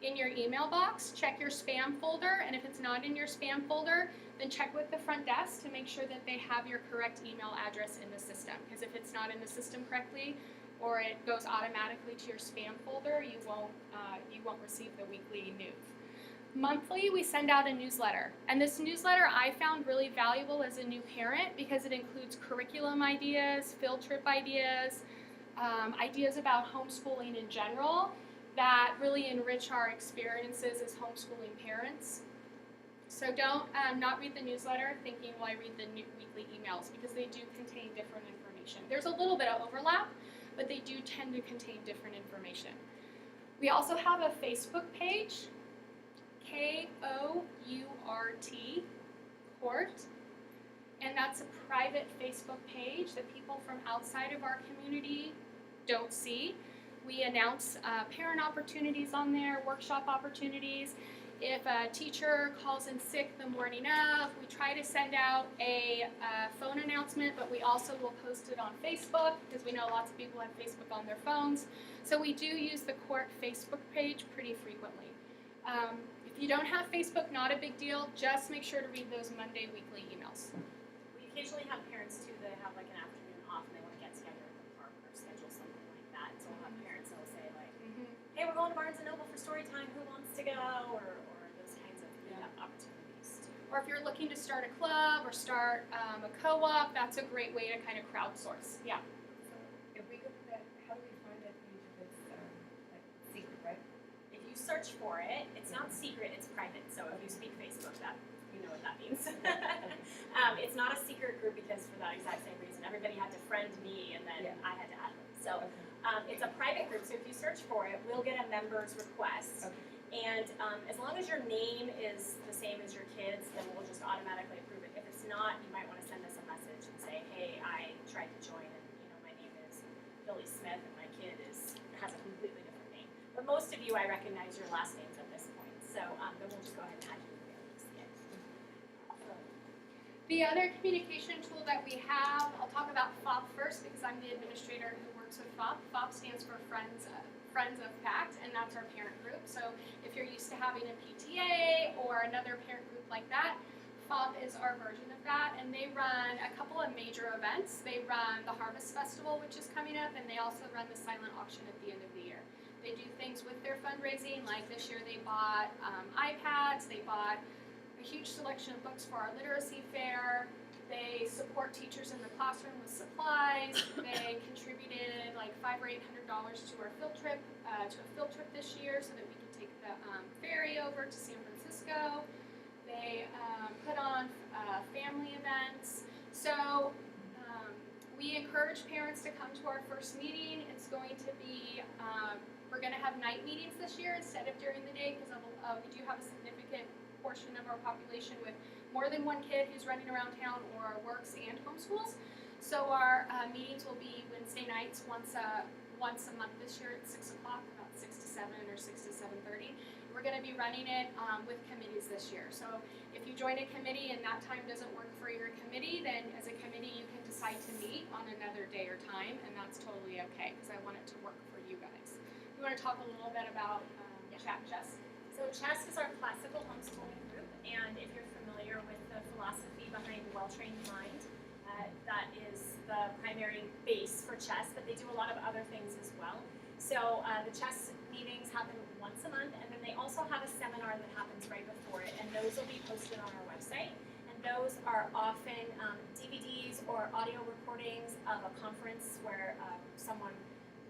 in your email box, check your spam folder, and if it's not in your spam folder, then check with the front desk to make sure that they have your correct email address in the system. Because if it's not in the system correctly, or it goes automatically to your spam folder, you won't receive the weekly news. Monthly, we send out a newsletter, and this newsletter I found really valuable as a new parent because it includes curriculum ideas, field trip ideas, ideas about homeschooling in general that really enrich our experiences as homeschooling parents. So don't not read the newsletter thinking, well, I read the weekly emails, because they do contain different information. There's a little bit of overlap, but they do tend to contain different information. We also have a Facebook page, KOURT, Court, and that's a private Facebook page that people from outside of our community don't see. We announce parent opportunities on there, workshop opportunities. If a teacher calls in sick the morning of, we try to send out a phone announcement, but we also will post it on Facebook because we know lots of people have Facebook on their phones. So we do use the Court Facebook page pretty frequently. If you don't have Facebook, not a big deal. Just make sure to read those Monday weekly emails. We occasionally have parents too that have like an afternoon off and they want to get together in the park or schedule something like that. So we'll have parents that will say like, hey, we're going to Barnes & Noble for story time, who wants to go? Or those kinds of opportunities too. Or if you're looking to start a club or start a co-op, that's a great way to kind of crowdsource. Yeah. So if we go to that, how do we find that page if it's like secret, right? If you search for it, it's not secret, it's private. So if you speak Facebook, that you know what that means. It's not a secret group because for that exact same reason, everybody had to friend me and then I had to add them. So it's a private group. So if you search for it, we'll get a member's request. Okay. And as long as your name is the same as your kids, then we'll just automatically approve it. If it's not, you might want to send us a message and say, hey, I tried to join and Billy Smith and my kid has a completely different name. But most of you, I recognize your last names at this point. So then we'll just go ahead and add you to the other skit. The other communication tool that we have, I'll talk about FOP first because I'm the administrator who works with FOP. FOP stands for Friends of PACT, and that's our parent group. So if you're used to having a PTA or another parent group like that, FOP is our version of that, and they run a couple of major events. They run the Harvest Festival, which is coming up, and they also run the silent auction at the end of the year. They do things with their fundraising, like this year they bought iPads, they bought a huge selection of books for our literacy fair. They support teachers in the classroom with supplies. They contributed like $500 or $800 to our field trip, this year, so that we could take the ferry over to San Francisco. They put on family events. So we encourage parents to come to our first meeting. It's going to be we're going to have night meetings this year instead of during the day because we do have a significant portion of our population with more than one kid who's running around town or works and homeschools. So our meetings will be Wednesday nights once a month this year at 6 o'clock, about 6 to 7 or 6 to 7:30. We're going to be running it with committees this year. So if you join a committee and that time doesn't work for your committee, then as a committee you can decide to meet on another day or time, and that's totally okay because I want it to work for you guys. You want to talk a little bit about Chat Chess? So Chess is our classical homeschooling group, and if you're familiar with the philosophy behind the well-trained mind, that is the primary base for chess, but they do a lot of other things as well. So the chess meetings happen once a month, and then they also have a seminar that happens right before it, and those will be posted on our website. And those are often DVDs or audio recordings of a conference where someone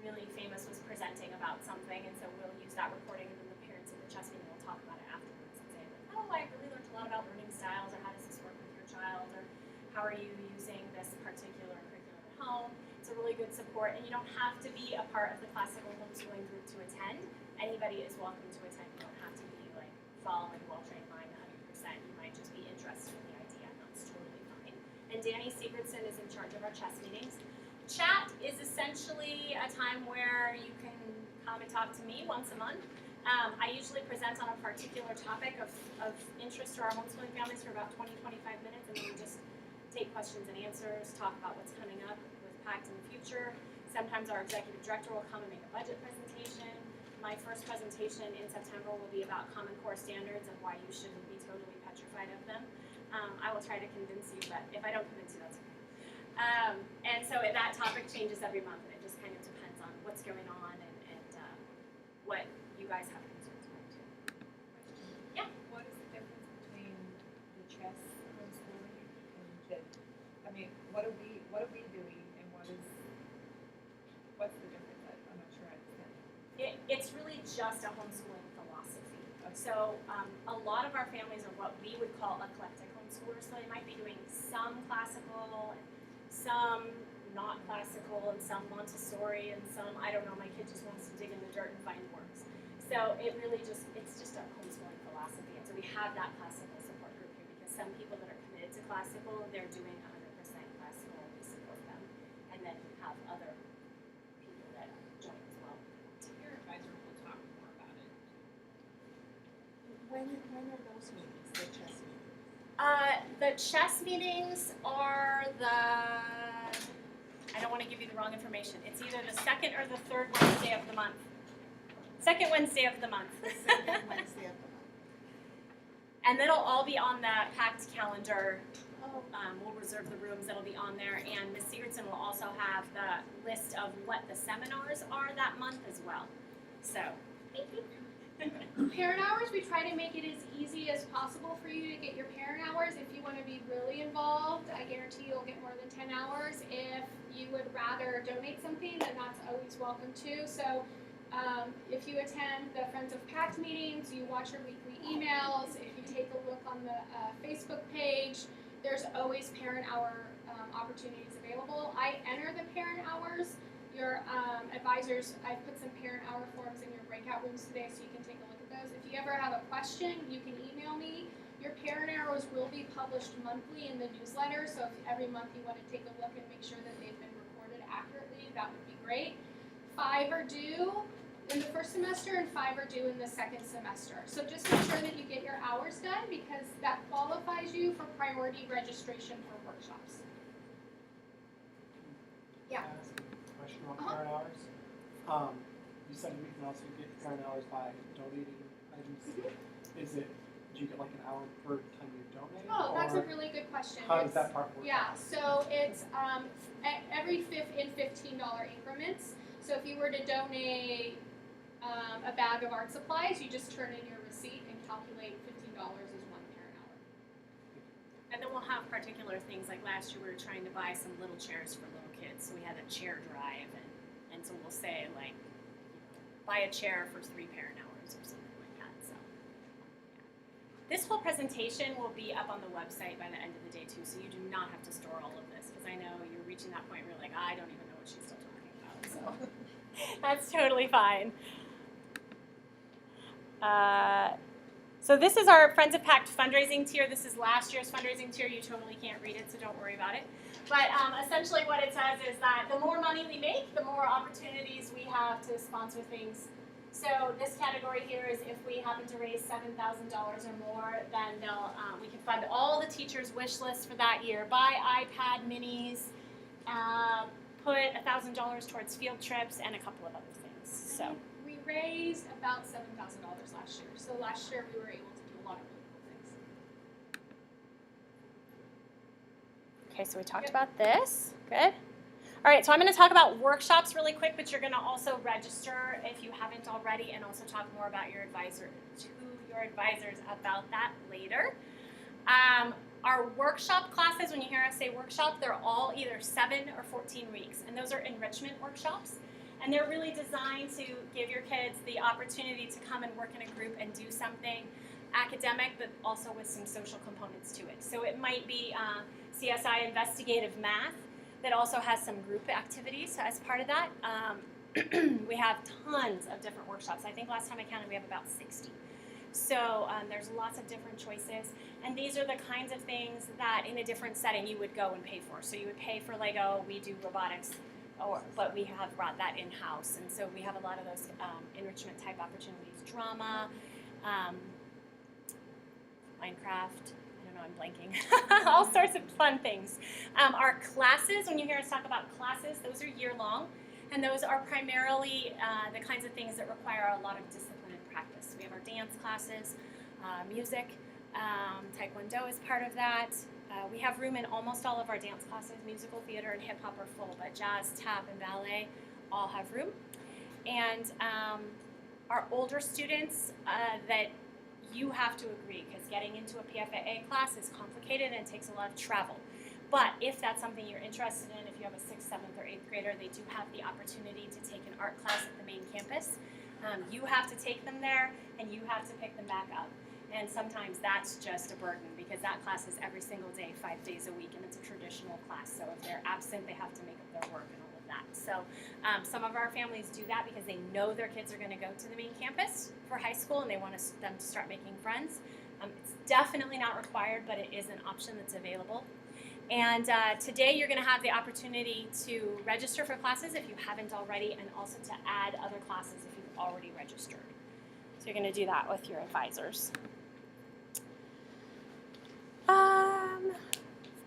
really famous was presenting about something, and so we'll use that recording, and then the parents of the chess meeting will talk about it afterwards and say, oh, I really learned a lot about learning styles, or how does this work with your child, or how are you using this particular curriculum at home. It's a really good support, and you don't have to be a part of the classical homeschooling group to attend. Anybody is welcome to attend. You don't have to be like following well-trained mind 100%. You might just be interested in the idea, and that's totally fine. And Danny Sigurdson is in charge of our chess meetings. Chat is essentially a time where you can come and talk to me once a month. I usually present on a particular topic of interest to our homeschooling families for about 20-25 minutes, and then we just take questions and answers, talk about what's coming up with PACT in the future. Sometimes our executive director will come and make a budget presentation. My first presentation in September will be about Common Core standards and why you shouldn't be totally petrified of them. I will try to convince you, but if I don't convince you, that's okay. And so that topic changes every month, and it just kind of depends on what's going on and what you guys have concerns about too. Yeah? What is the difference between the chess homeschooling and what are we doing and what's the difference? I'm not sure I understand. It's really just a homeschooling philosophy. So a lot of our families are what we would call eclectic homeschoolers, so they might be doing some classical, and some not classical, and some Montessori, and some, I don't know, my kid just wants to dig in the dirt and find worms. So it's just a homeschooling philosophy. And so we have that classical support group here because some people that are committed to classical, they're doing 100% classical, we support them. And then we have other people that join as well. Your advisor will talk more about it. When are those meetings, the chess meetings? The chess meetings are I don't want to give you the wrong information. It's either the second or the third Wednesday of the month. Second Wednesday of the month. The second Wednesday of the month. And that'll all be on the PACT calendar. We'll reserve the rooms that'll be on there. And Ms. Sigurdson will also have the list of what the seminars are that month as well. So, thank you. Parent hours, we try to make it as easy as possible for you to get your parent hours. If you want to be really involved, I guarantee you'll get more than 10 hours. If you would rather donate something, then that's always welcome too. So if you attend the Friends of PACT meetings, you watch your weekly emails, if you take a look on the Facebook page, there's always parent hour opportunities available. I enter the parent hours. Your advisors, I've put some parent hour forms in your breakout rooms today so you can take a look at those. If you ever have a question, you can email me. Your parent hours will be published monthly in the newsletter, so if every month you want to take a look and make sure that they've been recorded accurately, that would be great. 5 are due in the first semester and 5 are due in the second semester. So just make sure that you get your hours done because that qualifies you for priority registration for workshops. Yeah. Can I ask a question on Uh-huh. parent hours? You said we can also get parent hours by donating items. Mm-hmm. Is it, do you get like an hour per time you donate? Oh, that's a or really good question. how does It's- that part work? Yeah, so it's every $15 increments. So if you were to donate a bag of art supplies, you just turn in your receipt and calculate $15 as one parent hour. And then we'll have particular things, like last year we were trying to buy some little chairs for little kids, so we had a chair drive, and so we'll say like, buy a chair for 3 parent hours or something like that, so. Yeah. This whole presentation will be up on the website by the end of the day too, so you do not have to store all of this, because I know you're reaching that point where you're like, I don't even know what she's still talking about, so. That's totally fine. So this is our Friends of PACT fundraising tier. This is last year's fundraising tier. You totally can't read it, so don't worry about it. But essentially what it says is that the more money we make, the more opportunities we have to sponsor things. So this category here is if we happen to raise $7,000 or more, then we can fund all the teachers' wish lists for that year. Buy iPad minis, put $1,000 towards field trips, and a couple of other things. So. We raised about $7,000 last year. So last year we were able to do a lot of really cool things. Okay, so we talked about this. Good. All right, so I'm going to talk about workshops really quick, but you're going to also register if you haven't already, and also talk more about your advisor to your advisors about that later. Our workshop classes, when you hear us say workshop, they're all either 7 or 14 weeks, and those are enrichment workshops. And they're really designed to give your kids the opportunity to come and work in a group and do something academic, but also with some social components to it. So it might be CSI investigative math that also has some group activities as part of that. We have tons of different workshops. I think last time I counted we have about 60. So there's lots of different choices. And these are the kinds of things that in a different setting you would go and pay for. So you would pay for Lego, we do robotics, but we have brought that in-house, and so we have a lot of those enrichment type opportunities. Drama, Minecraft, I don't know, I'm blanking. All sorts of fun things. Our classes, when you hear us talk about classes, those are year-long, and those are primarily the kinds of things that require a lot of discipline and practice. We have our dance classes, music, Taekwondo is part of that. We have room in almost all of our dance classes. Musical theater and hip hop are full, but jazz, tap, and ballet all have room. And our older students that you have to agree, because getting into a PFAA class is complicated and takes a lot of travel. But if that's something you're interested in, if you have a 6th, 7th, or 8th grader, they do have the opportunity to take an art class at the main campus. You have to take them there, and you have to pick them back up. And sometimes that's just a burden because that class is every single day, 5 days a week, and it's a traditional class. So if they're absent, they have to make up their work and all of that. So some of our families do that because they know their kids are going to go to the main campus for high school and they want them to start making friends. It's definitely not required, but it is an option that's available. And today you're going to have the opportunity to register for classes if you haven't already, and also to add other classes if you've already registered. So you're going to do that with your advisors.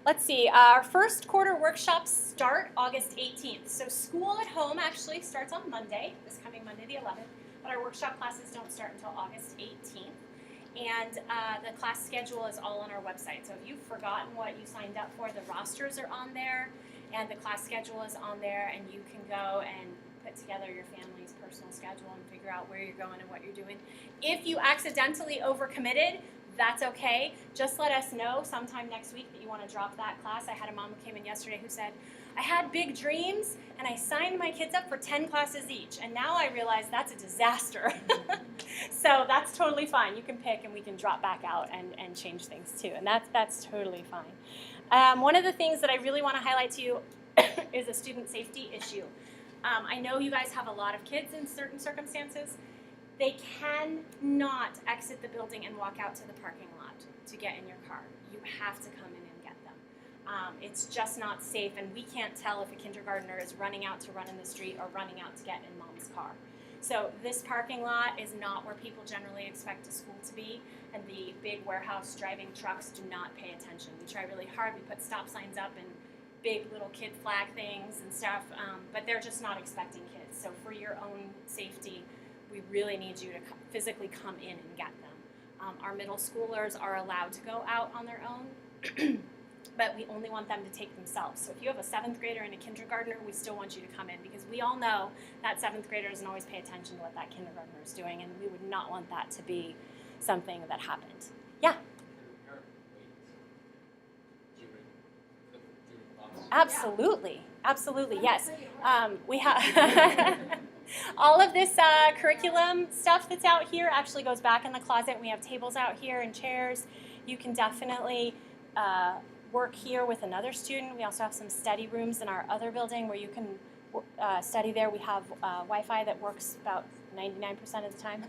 Let's see, our first quarter workshops start August 18th. So school at home actually starts on Monday, this coming Monday the 11th, but our workshop classes don't start until August 18th. And the class schedule is all on our website. So if you've forgotten what you signed up for, the rosters are on there, and the class schedule is on there, and you can go and put together your family's personal schedule and figure out where you're going and what you're doing. If you accidentally overcommitted, that's okay. Just let us know sometime next week that you want to drop that class. I had a mom who came in yesterday who said, I had big dreams and I signed my kids up for 10 classes each, and now I realize that's a disaster. So that's totally fine. You can pick and we can drop back out and change things too, and that's totally fine. One of the things that I really want to highlight to you is a student safety issue. I know you guys have a lot of kids in certain circumstances. They cannot exit the building and walk out to the parking lot to get in your car. You have to come in and get them. It's just not safe, and we can't tell if a kindergartner is running out to run in the street or running out to get in mom's car. So this parking lot is not where people generally expect a school to be, and the big warehouse driving trucks do not pay attention. We try really hard. We put stop signs up and big little kid flag things and stuff, but they're just not expecting kids. So for your own safety, we really need you to physically come in and get them. Our middle schoolers are allowed to go out on their own, but we only want them to take themselves. So if you have a 7th grader and a kindergartner, we still want you to come in, because we all know that 7th grader doesn't always pay attention to what that kindergartner is doing, and we would not want that to be something that happened. Yeah? Can a parent wait during class? Absolutely, absolutely, yes. We have all of this curriculum stuff that's out here actually goes back in the closet. We have tables out here and chairs. You can definitely work here with another student. We also have some study rooms in our other building where you can study there. We have Wi-Fi that works about 99% of the time.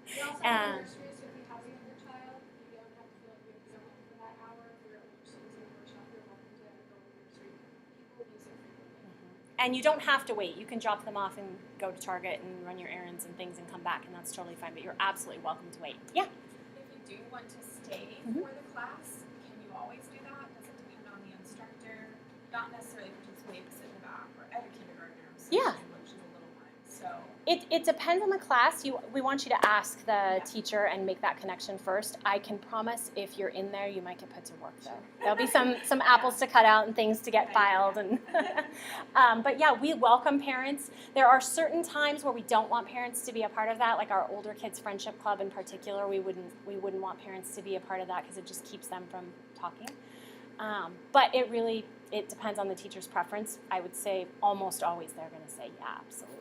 We also have nurseries, so if you have a younger child, you don't have to feel like you have to go home for that hour. If you're older students in the workshop, you're welcome to go in the nursery. People use it frequently. And you don't have to wait. You can drop them off and go to Target and run your errands and things and come back, and that's totally fine, but you're absolutely welcome to wait. Yeah? If you do want to stay Mhm. for the class, can you always do that? Does it depend on the instructor? Not necessarily participate, but sit in the back, or every kindergartner, Yeah. which is a little one. So It depends on the class. We want you to ask the teacher and make that connection first. I can promise if you're in there, you might get put to work, though. There'll be some apples to cut out and things to get filed. And but yeah, we welcome parents. There are certain times where we don't want parents to be a part of that, like our older kids friendship club in particular. We wouldn't want parents to be a part of that because it just keeps them from talking. But it depends on the teacher's preference. I would say almost always they're going to say yeah, absolutely.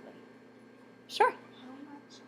Sure. How much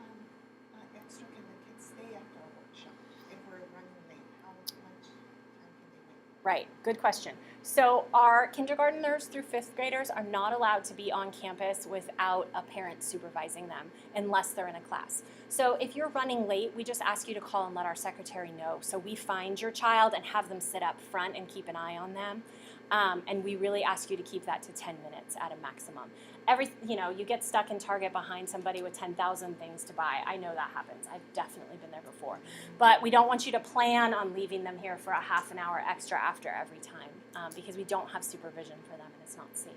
extra can the kids stay after our workshop if we're running late? How much time can they wait? Right, good question. So our kindergartners through 5th graders are not allowed to be on campus without a parent supervising them unless they're in a class. So if you're running late, we just ask you to call and let our secretary know. So we find your child and have them sit up front and keep an eye on them. And we really ask you to keep that to 10 minutes at a maximum. You get stuck in Target behind somebody with 10,000 things to buy. I know that happens. I've definitely been there before. But we don't want you to plan on leaving them here for a half an hour extra after every time because we don't have supervision for them and it's not safe.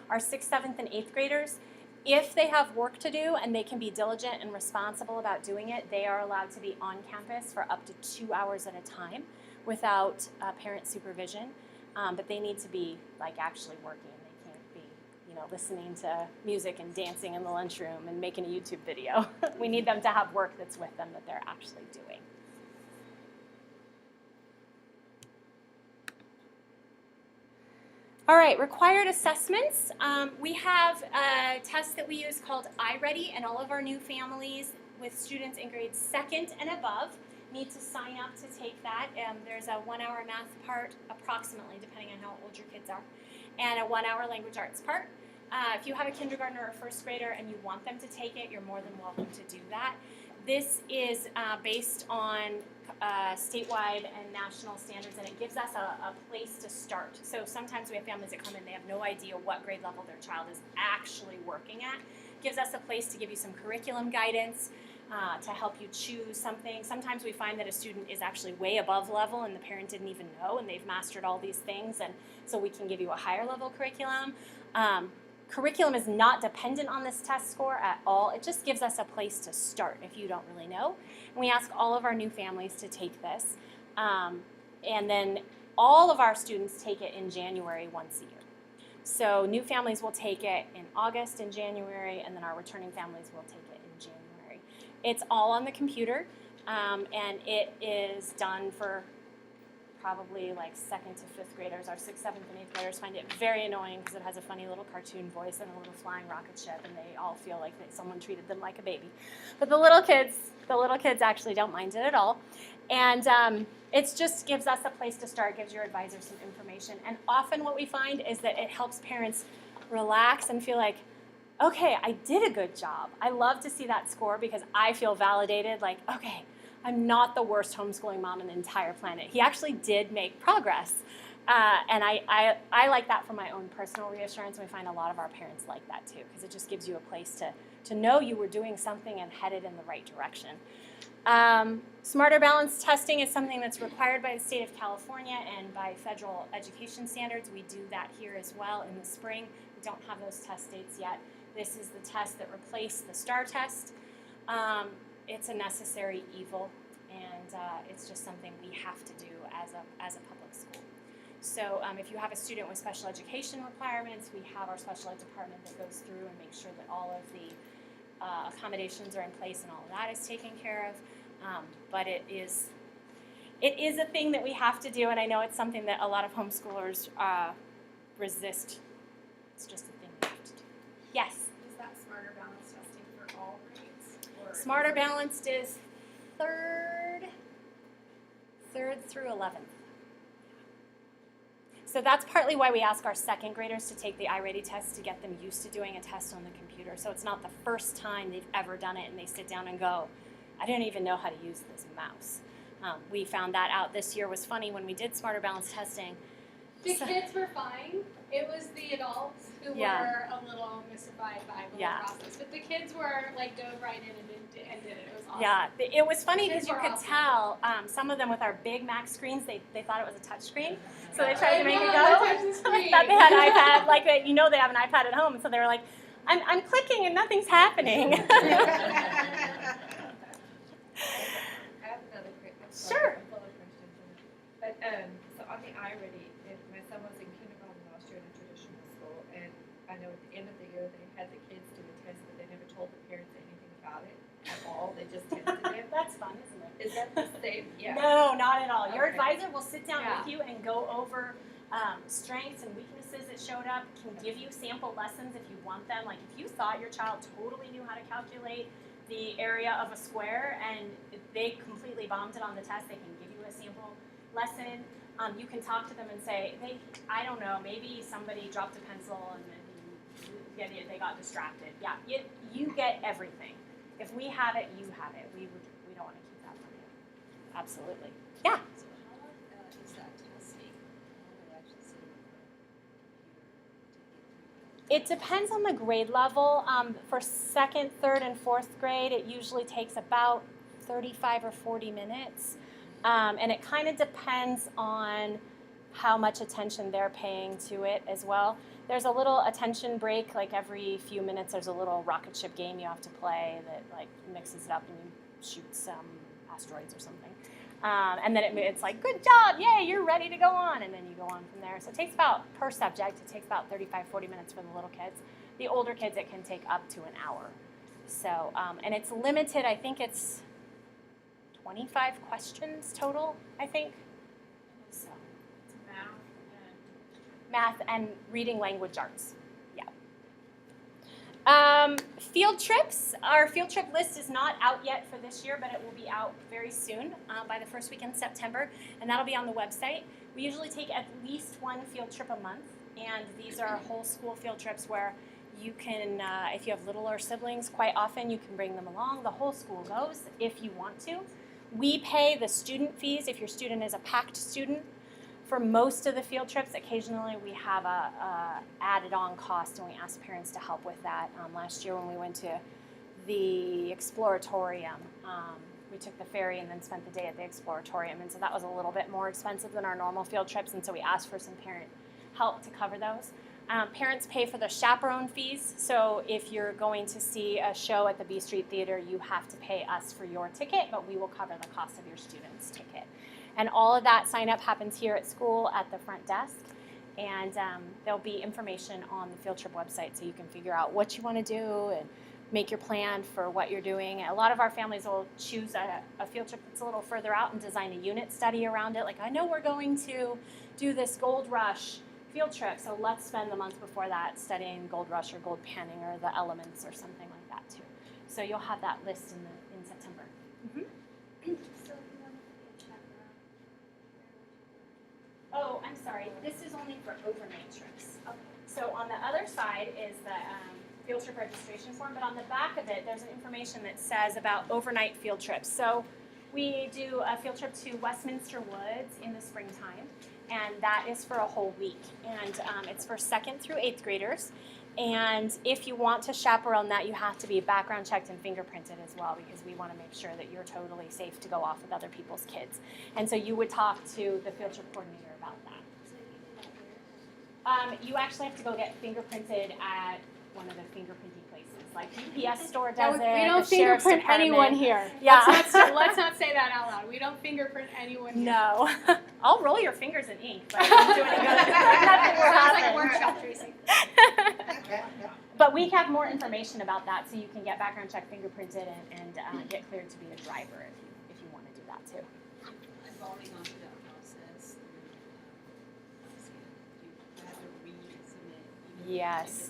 Our 6th, 7th, and 8th graders, if they have work to do and they can be diligent and responsible about doing it, they are allowed to be on campus for up to 2 hours at a time without parent supervision. But they need to be actually working. They can't be, listening to music and dancing in the lunchroom and making a YouTube video. We need them to have work that's with them that they're actually doing. All right, required assessments. We have a test that we use called iReady, and all of our new families with students in grades 2nd and above need to sign up to take that. There's a 1-hour math part, approximately, depending on how old your kids are, and a 1-hour language arts part. If you have a kindergartner or 1st grader and you want them to take it, you're more than welcome to do that. This is based on statewide and national standards, and it gives us a place to start. So sometimes we have families that come in, they have no idea what grade level their child is actually working at. It gives us a place to give you some curriculum guidance, to help you choose something. Sometimes we find that a student is actually way above level and the parent didn't even know, and they've mastered all these things, and so we can give you a higher level curriculum. Curriculum is not dependent on this test score at all. It just gives us a place to start if you don't really know. And we ask all of our new families to take this. And then all of our students take it in January once a year. So new families will take it in August and January, and then our returning families will take it in January. It's all on the computer, and it is done for probably 2nd to 5th graders. Our 6th, 7th, and 8th graders find it very annoying because it has a funny little cartoon voice and a little flying rocket ship, and they all feel like that someone treated them like a baby. But the little kids actually don't mind it at all. And it just gives us a place to start, gives your advisor some information. And often what we find is that it helps parents relax and feel like, okay, I did a good job. I love to see that score because I feel validated, okay, I'm not the worst homeschooling mom on the entire planet. He actually did make progress. And I like that for my own personal reassurance, and we find a lot of our parents like that too, because it just gives you a place to know you were doing something and headed in the right direction. Smarter Balance testing is something that's required by the state of California and by federal education standards. We do that here as well in the spring. We don't have those test dates yet. This is the test that replaced the STAR test. It's a necessary evil, and it's just something we have to do as a public school. So if you have a student with special education requirements, we have our special ed department that goes through and makes sure that all of the accommodations are in place and all of that is taken care of. But it is a thing that we have to do, and I know it's something that a lot of homeschoolers resist. It's just a thing we have to do. Yes? Is that Smarter Balance testing for all grades? Or Smarter Balanced is third through 11th. So that's partly why we ask our second graders to take the iReady test to get them used to doing a test on the computer. So it's not the first time they've ever done it and they sit down and go, I don't even know how to use this mouse. We found that out this year. Was funny when we did Smarter Balance testing. The kids were fine. It was the adults who were a little mystified by the whole process. But the kids were like dove right in and did it. It was awesome. Yeah, it was funny because Kids you were could awesome. tell some of them with our big Mac screens, they thought it was a touch screen. So they tried to make it I go. touched the screen. Thought they had an iPad, like they have an iPad at home, and so they were like, I'm clicking and nothing's happening. I have another quick. Sure. I'm full of questions. But so on the iReady, my son was in kindergarten last year in a traditional school, and I know at the end of the year they had the kids do a test, but they never told the parents anything about it at all. They just tested it. That's fun, isn't it? Is that the same? Yeah. No, not at all. Your Okay. advisor will sit down Yeah. with you and go over strengths and weaknesses that showed up, can give you sample lessons if you want them. Like if you thought your child totally knew how to calculate the area of a square and they completely bombed it on the test, they can give you a sample lesson. You can talk to them and say, I don't know, maybe somebody dropped a pencil and then they got distracted. Yeah, you get everything. If we have it, you have it. We don't want to keep that from you. Absolutely. Yeah. So how long is that testing? How long are you actually sitting in front of the computer to get through that? It depends on the grade level. For second, third, and fourth grade, it usually takes about 35 or 40 minutes. And it kind of depends on how much attention they're paying to it as well. There's a little attention break, like every few minutes there's a little rocket ship game you have to play that like mixes it up and you shoot some asteroids or something. And then it's like, good job, yay, you're ready to go on. And then you go on from there. So it takes about, per subject, it takes about 35, 40 minutes for the little kids. The older kids, it can take up to an hour. So, and it's limited, I think it's 25 questions total, I think. So, It's math and math and reading language arts. Yeah. Field trips. Our field trip list is not out yet for this year, but it will be out very soon by the first week in September, and that'll be on the website. We usually take at least one field trip a month, and these are whole school field trips where you can, if you have littler siblings, quite often you can bring them along. The whole school goes if you want to. We pay the student fees if your student is a PACT student. For most of the field trips, occasionally we have a added on cost, and we ask parents to help with that. Last year when we went to the Exploratorium, we took the ferry and then spent the day at the Exploratorium, and so that was a little bit more expensive than our normal field trips, and so we asked for some parent help to cover those. Parents pay for the chaperone fees, so if you're going to see a show at the B Street Theater, you have to pay us for your ticket, but we will cover the cost of your student's ticket. And all of that sign up happens here at school at the front desk, and there'll be information on the field trip website so you can figure out what you want to do and make your plan for what you're doing. A lot of our families will choose a field trip that's a little further out and design a unit study around it. Like, I know we're going to do this Gold Rush field trip, so let's spend the month before that studying Gold Rush or Gold Panning or the elements or something like that too. So you'll have that list in September. Mm-hmm. So if you want to be a chaperone, Oh, I'm sorry. This is only for overnight trips. Okay. So on the other side is the field trip registration form, but on the back of it, there's an information that says about overnight field trips. So we do a field trip to Westminster Woods in the springtime, and that is for a whole week. And it's for 2nd through 8th graders. And if you want to chaperone that, you have to be background checked and fingerprinted as well, because we want to make sure that you're totally safe to go off with other people's kids. And so you would talk to the field trip coordinator about that. You actually have to go get fingerprinted at one of the fingerprinting places, like UPS store does it. We don't the sheriff's fingerprint anyone department. here. Yeah. Let's not say that out loud. We don't fingerprint anyone here. No. I'll roll your fingers in ink, but it won't do any good. Nothing will Sounds like a happen. workshop, Tracy. But we have more information about that, so you can get background check fingerprinted and get cleared to be a driver if you want to do that too. I've already gone through that process. You have to resubmit. Yes.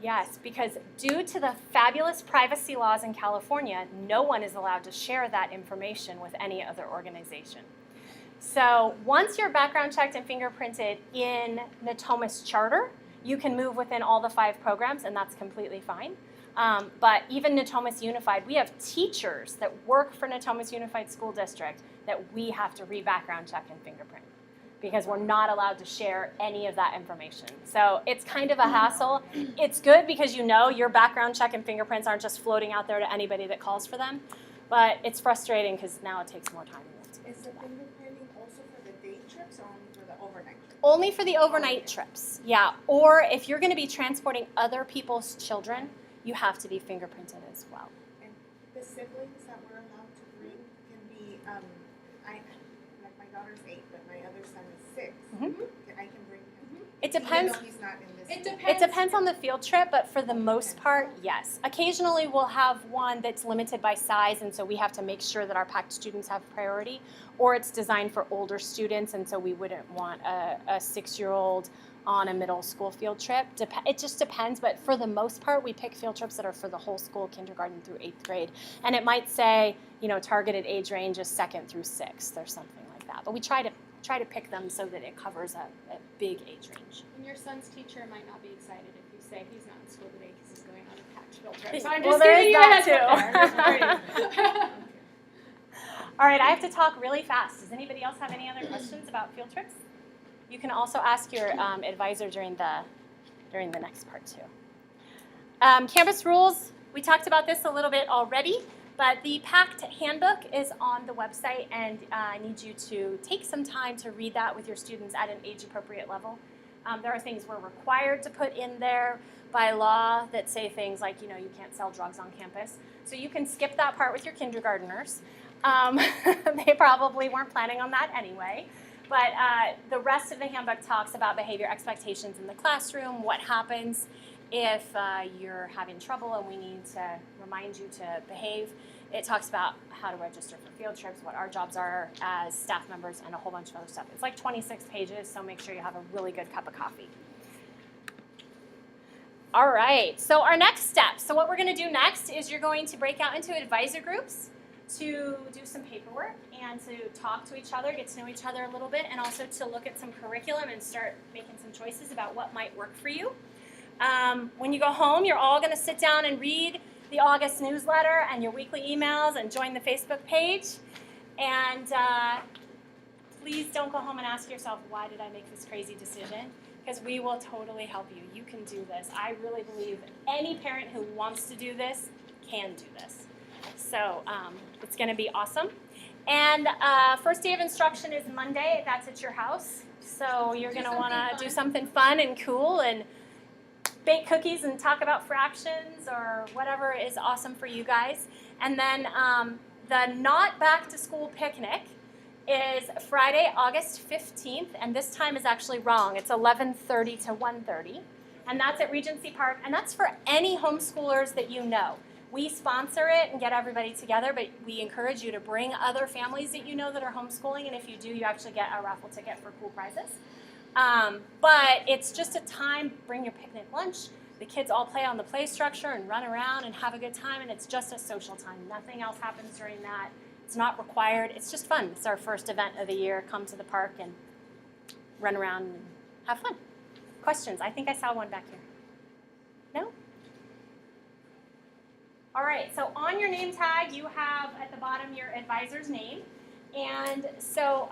Yes, because due to the fabulous privacy laws in California, no one is allowed to share that information with any other organization. So once you're background checked and fingerprinted in Natomas Charter, you can move within all the 5 programs, and that's completely fine. But even Natomas Unified, we have teachers that work for Natomas Unified School District that we have to re-background check and fingerprint, because we're not allowed to share any of that information. So it's kind of a hassle. It's good because you know your background check and fingerprints aren't just floating out there to anybody that calls for them. But it's frustrating because now it takes more time. Is the fingerprinting also for the day trips or only for the overnight trips? Only for the overnight trips, yeah. Or if you're going to be transporting other people's children, you have to be fingerprinted as well. And the siblings that we're allowed to bring can be, like my daughter's 8, but my other son is 6. Mhm. I can bring him. It depends. Even though he's not in this. It depends on the field trip, but for the most part, yes. Occasionally we'll have one that's limited by size, and so we have to make sure that our PACT students have priority, or it's designed for older students, and so we wouldn't want a 6-year-old on a middle school field trip. It just depends, but for the most part, we pick field trips that are for the whole school, kindergarten through 8th grade. And it might say, targeted age range is 2nd through 6th or something like that. But we try to pick them so that it covers a big age range. And your son's teacher might not be excited if you say he's not in school today because he's going on a PACT field trip. So I'm Well, just there giving is you a that heads up there. All right, I have to talk really fast. Does anybody else have any other questions about field trips? You can also ask your advisor during the next part too. Campus rules, we talked about this a little bit already, but the PACT handbook is on the website, and I need you to take some time to read that with your students at an age-appropriate level. There are things we're required to put in there by law that say things like, you can't sell drugs on campus. So you can skip that part with your kindergartners. They probably weren't planning on that anyway. But the rest of the handbook talks about behavior expectations in the classroom, what happens if you're having trouble and we need to remind you to behave. It talks about how to register for field trips, what our jobs are as staff members, and a whole bunch of other stuff. It's like 26 pages, so make sure you have a really good cup of coffee. All right, so our next step. So what we're going to do next is you're going to break out into advisor groups to do some paperwork and to talk to each other, get to know each other a little bit, and also to look at some curriculum and start making some choices about what might work for you. When you go home, you're all going to sit down and read the August newsletter and your weekly emails and join the Facebook page. And please don't go home and ask yourself, why did I make this crazy decision? Because we will totally help you. You can do this. I really believe any parent who wants to do this can do this. So it's going to be awesome. And first day of instruction is Monday. That's at your house. So you're going to want to do something fun and cool and bake cookies and talk about fractions or whatever is awesome for you guys. And then the not back to school picnic is Friday, August 15th, and this time is actually wrong. It's 11:30 to 1:30, and that's at Regency Park, and that's for any homeschoolers that you know. We sponsor it and get everybody together, but we encourage you to bring other families that you know that are homeschooling, and if you do, you actually get a raffle ticket for cool prizes. But it's just a time, bring your picnic lunch. The kids all play on the play structure and run around and have a good time, and it's just a social time. Nothing else happens during that. It's not required. It's just fun. It's our first event of the year. Come to the park and run around and have fun. Questions? I think I saw one back here. No? All right, so on your name tag, you have at the bottom your advisor's name. And so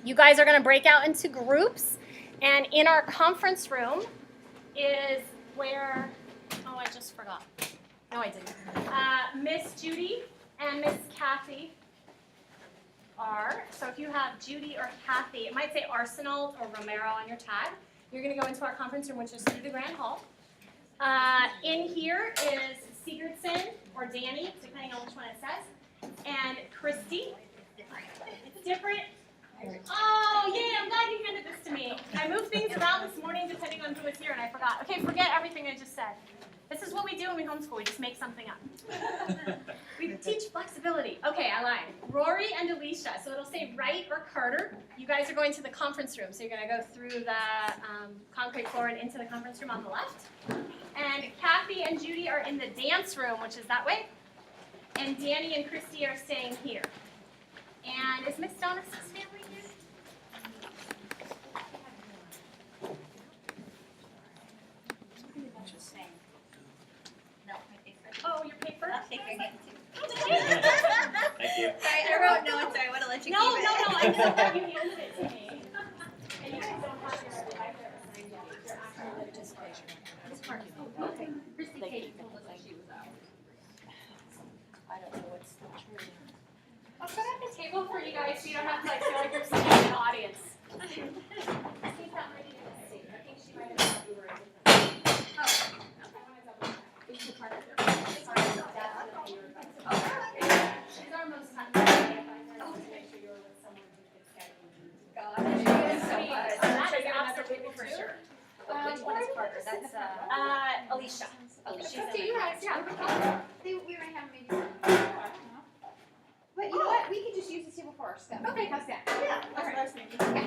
You guys are going to break out into groups, and in our conference room is where, oh, I just forgot. No, I didn't. Miss Judy and Miss Kathy are. So if you have Judy or Kathy, it might say Arsenal or Romero on your tag. You're going to go into our conference room, which is through the Grand Hall. In here is Sigurdsson or Danny, depending on which one it says, and Christy. It's different. Oh, yay, I'm glad you handed this to me. I moved things around this morning depending on who was here, and I forgot. Okay, forget everything I just said. This is what we do when we homeschool. We just make something up. We teach flexibility. Okay, I lied. Rory and Alicia. So it'll say Wright or Carter. You guys are going to the conference room. So you're going to go through the concrete floor and into the conference room on the left. And Kathy and Judy are in the dance room, which is that way. And Danny and Christy are staying here. And is Miss Donna's family here? Oh, your paper? I'll take your hand too. Thank you. Sorry, I wrote notes. I would have let you No, keep it. I'm so glad you handed it to me. And you guys don't have your advisor assigned yet. You're actually just this part. Oh, okay. Christy Katie told us that she was out. I don't know what's the true. I'll set up a table for you guys so you don't have to feel like you're sitting in the audience. She's not ready to see. I think she might have thought you were a different. Oh, I want to double check. Is your partner? She's our most technical advisor. To make sure you're with someone who can schedule you. God, you so Sweet. much. So that is absolutely for sure. Which one is Carter? That's Alicia. Alicia. Up to you guys, yeah. We might have maybe some. But you know what? We can just use this table for our stuff. Okay. How's that? Yeah, that's what I was thinking. Yeah.